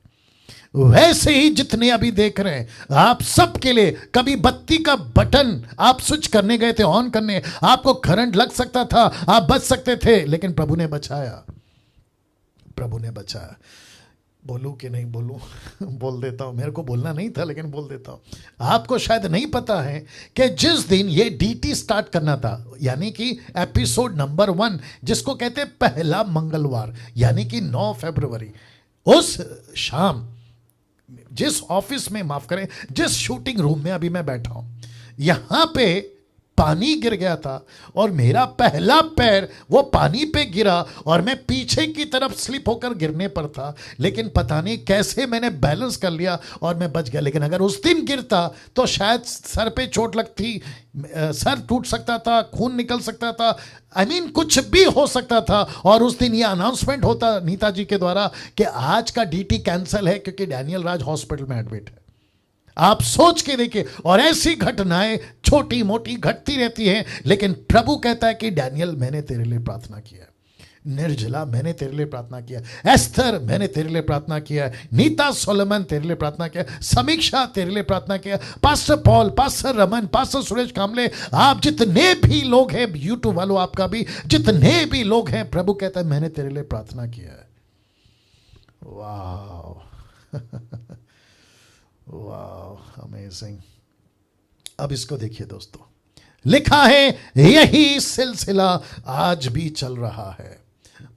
वैसे ही जितने अभी देख रहे हैं आप सबके लिए, कभी बत्ती का बटन आप स्विच करने गए थे, ऑन करने, आपको करंट लग सकता था, आप बच सकते थे, लेकिन प्रभु ने बचाया, प्रभु ने बचाया। बोलूं कि नहीं बोलूं? बोल देता हूं, मेरे को बोलना नहीं था लेकिन बोल देता हूं। आपको शायद नहीं पता है कि जिस दिन ये डीटी स्टार्ट करना था, यानी कि एपिसोड नंबर 1, जिसको कहते हैं पहला मंगलवार, यानी कि 9 फरवरी, उस शाम जिस ऑफिस में, माफ करें, जिस शूटिंग रूम में अभी मैं बैठा हूं, यहां पे पानी गिर गया था और मेरा पहला पैर वो पानी पे गिरा और मैं पीछे की तरफ स्लिप होकर गिरने पर था, लेकिन पता नहीं कैसे मैंने बैलेंस कर लिया और मैं बच गया। लेकिन अगर उस दिन गिरता तो शायद सर पे चोट लगती, सर टूट सकता था, खून निकल सकता था, कुछ भी हो सकता था। और उस दिन ये अनाउंसमेंट होता नीता जी के द्वारा कि आज का डीटी कैंसिल है क्योंकि डैनियल राज हॉस्पिटल में एडमिट है। आप सोच के देखिए, और ऐसी घटनाएं छोटी मोटी घटती रहती हैं, लेकिन प्रभु कहता है कि डैनियल मैंने तेरे लिए प्रार्थना किया, निर्जला मैंने तेरे लिए प्रार्थना किया, एस्थर मैंने तेरे लिए प्रार्थना किया, नीता सोलोमन तेरे लिए प्रार्थना किया, समीक्षा तेरे लिए प्रार्थना किया, pastor Paul, pastor Raman, pastor Suresh Kamle, आप जितने भी लोग हैं, यूट्यूब वालों आपका भी जितने भी लोग हैं, प्रभु कहता है मैंने तेरे लिए प्रार्थना किया है। वाह वाह, अमेजिंग। अब इसको देखिए दोस्तों, लिखा है यही सिलसिला आज भी चल रहा है।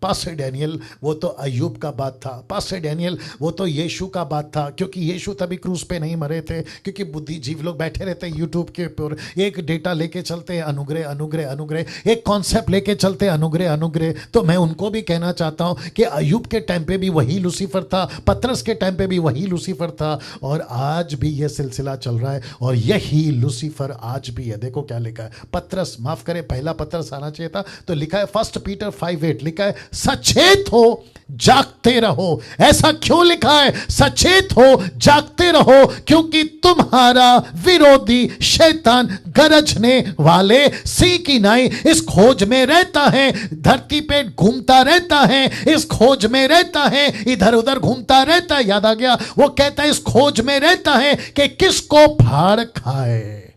पास्टर डैनियल, वो तो अय्यूब का बात था, पास्टर डैनियल वो तो यीशु का बात था, क्योंकि यीशु तभी क्रूस पे नहीं मरे थे, क्योंकि बुद्धिजीवी लोग बैठे रहते हैं यूट्यूब के ऊपर, एक डेटा लेके चलते हैं, अनुग्रह अनुग्रह अनुग्रह, एक कॉन्सेप्ट लेके चलते हैं, अनुग्रह अनुग्रह। तो मैं उनको भी कहना चाहता हूं कि अय्यूब के टाइम पे भी वही लूसीफर था, पतरस के टाइम पे भी वही लूसीफर था, और आज भी यह सिलसिला चल रहा है, और यही लूसीफर आज भी है। देखो क्या लिखा है, पतरस, माफ करें पहला पतरस आना चाहिए था, तो लिखा है 1 पीटर 5:8, लिखा है सचेत हो, जागते रहो। ऐसा क्यों लिखा है? सचेत हो, जागते रहो, क्योंकि तुम्हारा विरोधी शैतान गरजने वाले सिंह की नाई इस खोज में रहता है, धरती पे घूमता रहता है, इस खोज में रहता है, इधर उधर घूमता रहता है। याद आ गया? वो कहता है इस खोज में रहता है कि किसको फाड़ खाए,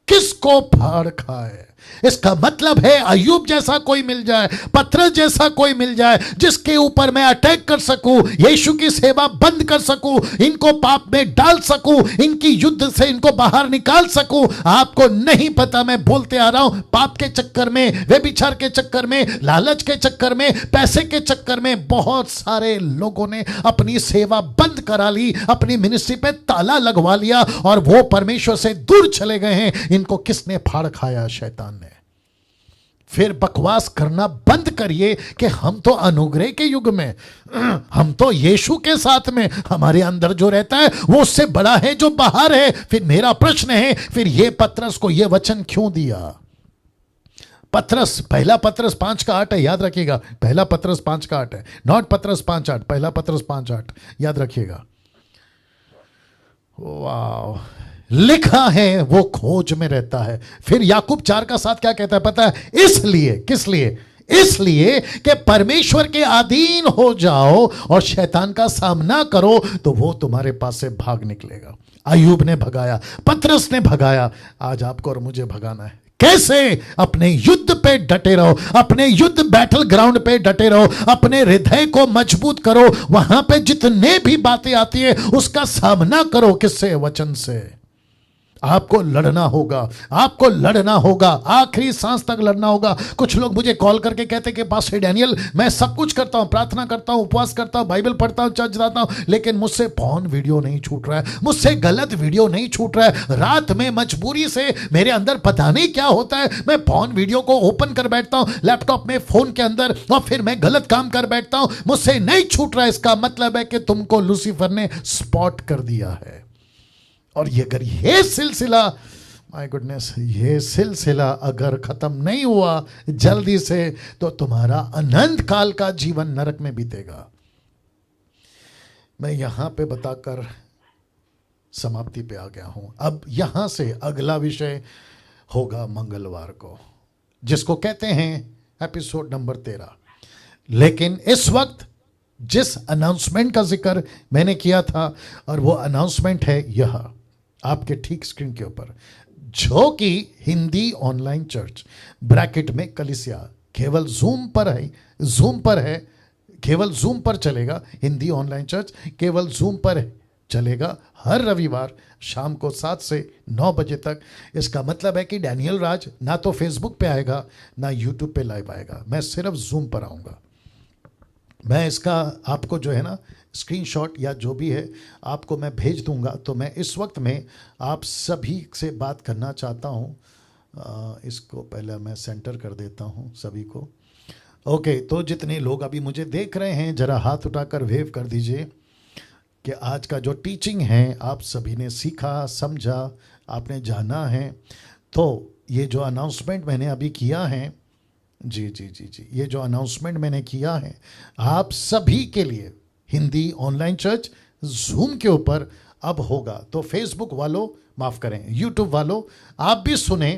किसको फाड़ खाए। इसका मतलब है अय्यूब जैसा कोई मिल जाए, पतरस जैसा कोई मिल जाए, जिसके ऊपर मैं अटैक कर सकूं, यीशु की सेवा बंद कर सकूं, इनको पाप में डाल सकूं, इनकी युद्ध से इनको बाहर निकाल सकूं। आपको नहीं पता, मैं बोलते आ रहा हूं, पाप के चक्कर में, व्यभिचार के चक्कर में, लालच के चक्कर में, पैसे के चक्कर में बहुत सारे लोगों ने अपनी सेवा बंद करा ली, अपनी मिनिस्ट्री पे ताला लगवा लिया और वो परमेश्वर से दूर चले गए हैं। इनको किसने फाड़ खाया? शैतान ने। फिर बकवास करना बंद करिए कि हम तो अनुग्रह के युग में, हम तो यीशु के साथ में, हमारे अंदर जो रहता है वो उससे बड़ा है जो बाहर है। फिर मेरा प्रश्न है, फिर ये पतरस को ये वचन क्यों दिया? पतरस, पहला पतरस 5:8 है, याद रखिएगा, पहला पतरस 5:8 है, नॉट पतरस 5:8, पहला पतरस 5:8, याद रखिएगा। वाह, लिखा है वो खोज में रहता है। फिर याकूब 4:7 क्या कहता है पता है? इसलिए, किस लिए? इसलिए कि परमेश्वर के अधीन हो जाओ और शैतान का सामना करो तो वो तुम्हारे पास से भाग निकलेगा। अय्यूब ने भगाया, पतरस ने भगाया, आज आपको और मुझे भगाना है। कैसे? अपने युद्ध पे डटे रहो, अपने युद्ध बैटल ग्राउंड पे डटे रहो, अपने हृदय को मजबूत करो, वहां पे जितने भी बातें आती है उसका सामना करो। किससे? वचन से। आपको लड़ना होगा, आपको लड़ना होगा, आखिरी सांस तक लड़ना होगा। कुछ लोग मुझे कॉल करके कहते कि पास्टर डैनियल, मैं सब कुछ करता हूं, प्रार्थना करता हूं, उपवास करता हूं, बाइबल पढ़ता हूं, चर्च जाता हूं, लेकिन मुझसे पॉर्न वीडियो नहीं छूट रहा है, मुझसे गलत वीडियो नहीं छूट रहा है। रात में मजबूरी से मेरे अंदर पता नहीं क्या होता है, मैं पॉर्न वीडियो को ओपन कर बैठता हूं लैपटॉप में, फोन के अंदर, और फिर मैं गलत काम कर बैठता हूं, मुझसे नहीं छूट रहा है। इसका मतलब है कि तुमको लूसीफर ने स्पॉट कर दिया है। और ये अगर ये सिलसिला, माय गुडनेस, ये सिलसिला अगर खत्म नहीं हुआ जल्दी से तो तुम्हारा अनंत काल का जीवन नरक में बीतेगा। मैं यहां पे बताकर समाप्ति पे आ गया हूं। अब यहां से अगला विषय होगा मंगलवार को, जिसको कहते हैं एपिसोड नंबर 13। लेकिन इस वक्त जिस अनाउंसमेंट का जिक्र मैंने किया था, और वो अनाउंसमेंट है यह आपके ठीक स्क्रीन के ऊपर, जो कि हिंदी ऑनलाइन चर्च ब्रैकेट में कलीसिया केवल जूम पर है, केवल जूम पर चलेगा। हिंदी ऑनलाइन चर्च केवल जूम पर चलेगा हर रविवार शाम को 7 से 9 बजे तक। इसका मतलब है कि डैनियल राज ना तो फेसबुक पे आएगा ना यूट्यूब पे लाइव आएगा, मैं सिर्फ जूम पर आऊँगा। मैं इसका आपको जो है ना स्क्रीनशॉट या जो भी है आपको मैं भेज दूंगा। तो मैं इस वक्त में आप सभी से बात करना चाहता हूँ। इसको पहले मैं सेंटर कर देता हूँ सभी को। ओके, तो जितने लोग अभी मुझे देख रहे हैं जरा हाथ उठाकर वेव कर दीजिए कि आज का जो टीचिंग है आप सभी ने सीखा, समझा, आपने जाना है। तो ये जो अनाउंसमेंट मैंने अभी किया है, जी, ये जो अनाउंसमेंट मैंने किया है आप सभी के लिए, हिंदी ऑनलाइन चर्च जूम के ऊपर अब होगा। तो फेसबुक वालों माफ करें, यूट्यूब वालों आप भी सुने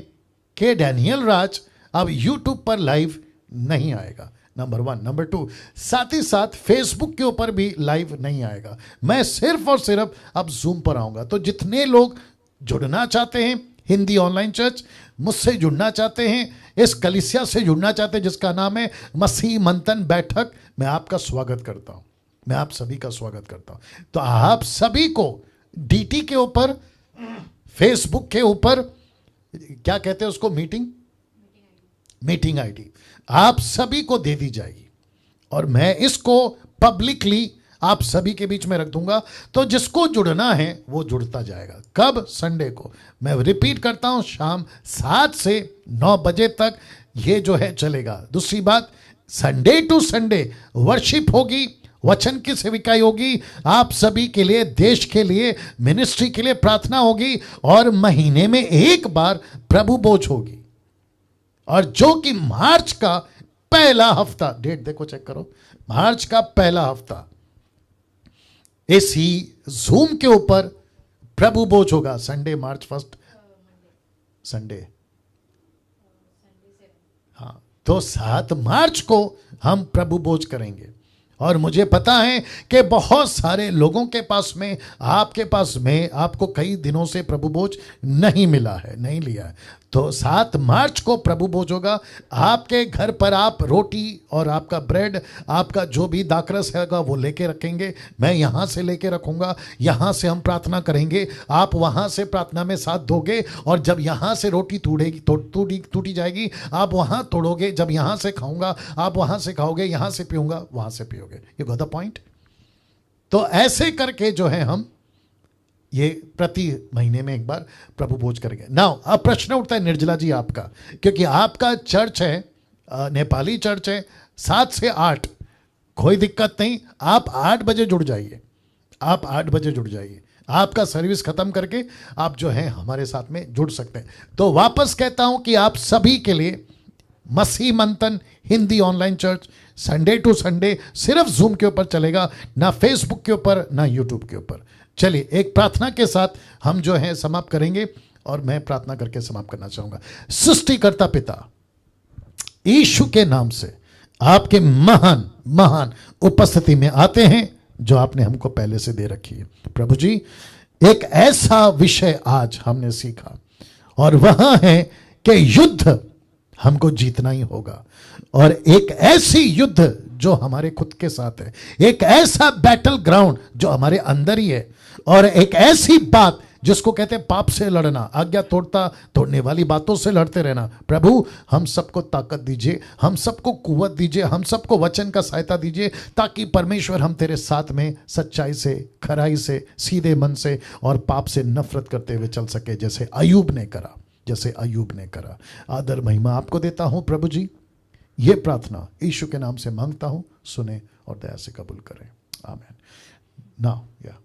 कि डैनियल राज अब यूट्यूब पर लाइव नहीं आएगा, नंबर 1। नंबर 2, साथ ही साथ फेसबुक के ऊपर भी लाइव नहीं आएगा। मैं सिर्फ और सिर्फ अब जूम पर आऊंगा। तो जितने लोग जुड़ना चाहते हैं हिंदी ऑनलाइन चर्च, मुझसे जुड़ना चाहते हैं, इस कलीसिया से जुड़ना चाहते हैं जिसका नाम है मसीह मंथन बैठक, मैं आपका स्वागत करता हूं, मैं आप सभी का स्वागत करता हूं। तो आप सभी को डीटी के ऊपर, फेसबुक के ऊपर, क्या कहते हैं उसको, मीटिंग आईडी आप सभी को दे दी जाएगी और मैं इसको पब्लिकली आप सभी के बीच में रख दूंगा। तो जिसको जुड़ना है वो जुड़ता जाएगा। कब? संडे को। मैं रिपीट करता हूं, शाम 7 से 9 बजे तक ये जो है चलेगा। दूसरी बात, संडे टू संडे वर्शिप होगी, वचन की सेविकाई होगी, आप सभी के लिए, देश के लिए, मिनिस्ट्री के लिए प्रार्थना होगी, और महीने में एक बार प्रभु भोज होगी। और जो कि मार्च का पहला हफ्ता, डेट देखो, चेक करो, मार्च का पहला हफ्ता इसी जूम के ऊपर प्रभु भोज होगा। संडे, मार्च 1 संडे, हाँ, तो 7 मार्च को हम प्रभु भोज करेंगे। और मुझे पता है कि बहुत सारे लोगों के पास में, आपके पास में, आपको कई दिनों से प्रभु भोज नहीं मिला है, नहीं लिया है। तो 7 मार्च को प्रभु भोज होगा। आपके घर पर आप रोटी और आपका ब्रेड, आपका जो भी दाखरस हैगा वो लेके रखेंगे, मैं यहाँ से लेके रखूँगा, यहाँ से हम प्रार्थना करेंगे, आप वहाँ से प्रार्थना में साथ दोगे, और जब यहाँ से रोटी टूटी जाएगी आप वहाँ तोड़ोगे, जब यहाँ से खाऊंगा आप वहाँ से खाओगे, यहाँ से पीऊँगा वहाँ से पियोगे। You got the point? तो ऐसे करके जो है हम ये प्रति महीने में एक बार प्रभु भोज करेंगे। नाउ अब प्रश्न उठता है निर्जला जी आपका, क्योंकि आपका चर्च है, नेपाली चर्च है, 7 से 8, कोई दिक्कत नहीं, आप 8 बजे जुड़ जाइए, आप 8 बजे जुड़ जाइए, आपका सर्विस खत्म करके आप जो है हमारे साथ में जुड़ सकते हैं। तो वापस कहता हूं कि आप सभी के लिए मसीह Manthan Hindi online church Sunday to Sunday सिर्फ जूम के ऊपर चलेगा, ना फेसबुक के ऊपर ना यूट्यूब के ऊपर। चलिए एक प्रार्थना के साथ हम जो है समाप्त करेंगे, और मैं प्रार्थना करके समाप्त करना चाहूंगा। सृष्टिकर्ता पिता, यीशु के नाम से आपके महान महान उपस्थिति में आते हैं जो आपने हमको पहले से दे रखी है। प्रभु जी, एक ऐसा विषय आज हमने सीखा, और वह है कि युद्ध हमको जीतना ही होगा, और एक ऐसी युद्ध जो हमारे खुद के साथ है, एक ऐसा बैटल ग्राउंड जो हमारे अंदर ही है, और एक ऐसी बात जिसको कहते हैं पाप से लड़ना, आज्ञा तोड़ने वाली बातों से लड़ते रहना। प्रभु हम सबको ताकत दीजिए, हम सबको कुव्वत दीजिए, हम सबको वचन का सहायता दीजिए, ताकि परमेश्वर हम तेरे साथ में सच्चाई से, खराई से, सीधे मन से और पाप से नफरत करते हुए चल सके, जैसे अय्यूब ने करा, जैसे अय्यूब ने करा। आदर महिमा आपको देता हूं प्रभु जी, ये प्रार्थना यीशु के नाम से मांगता हूं, सुने और दया से कबूल करें। आमीन। नाउ या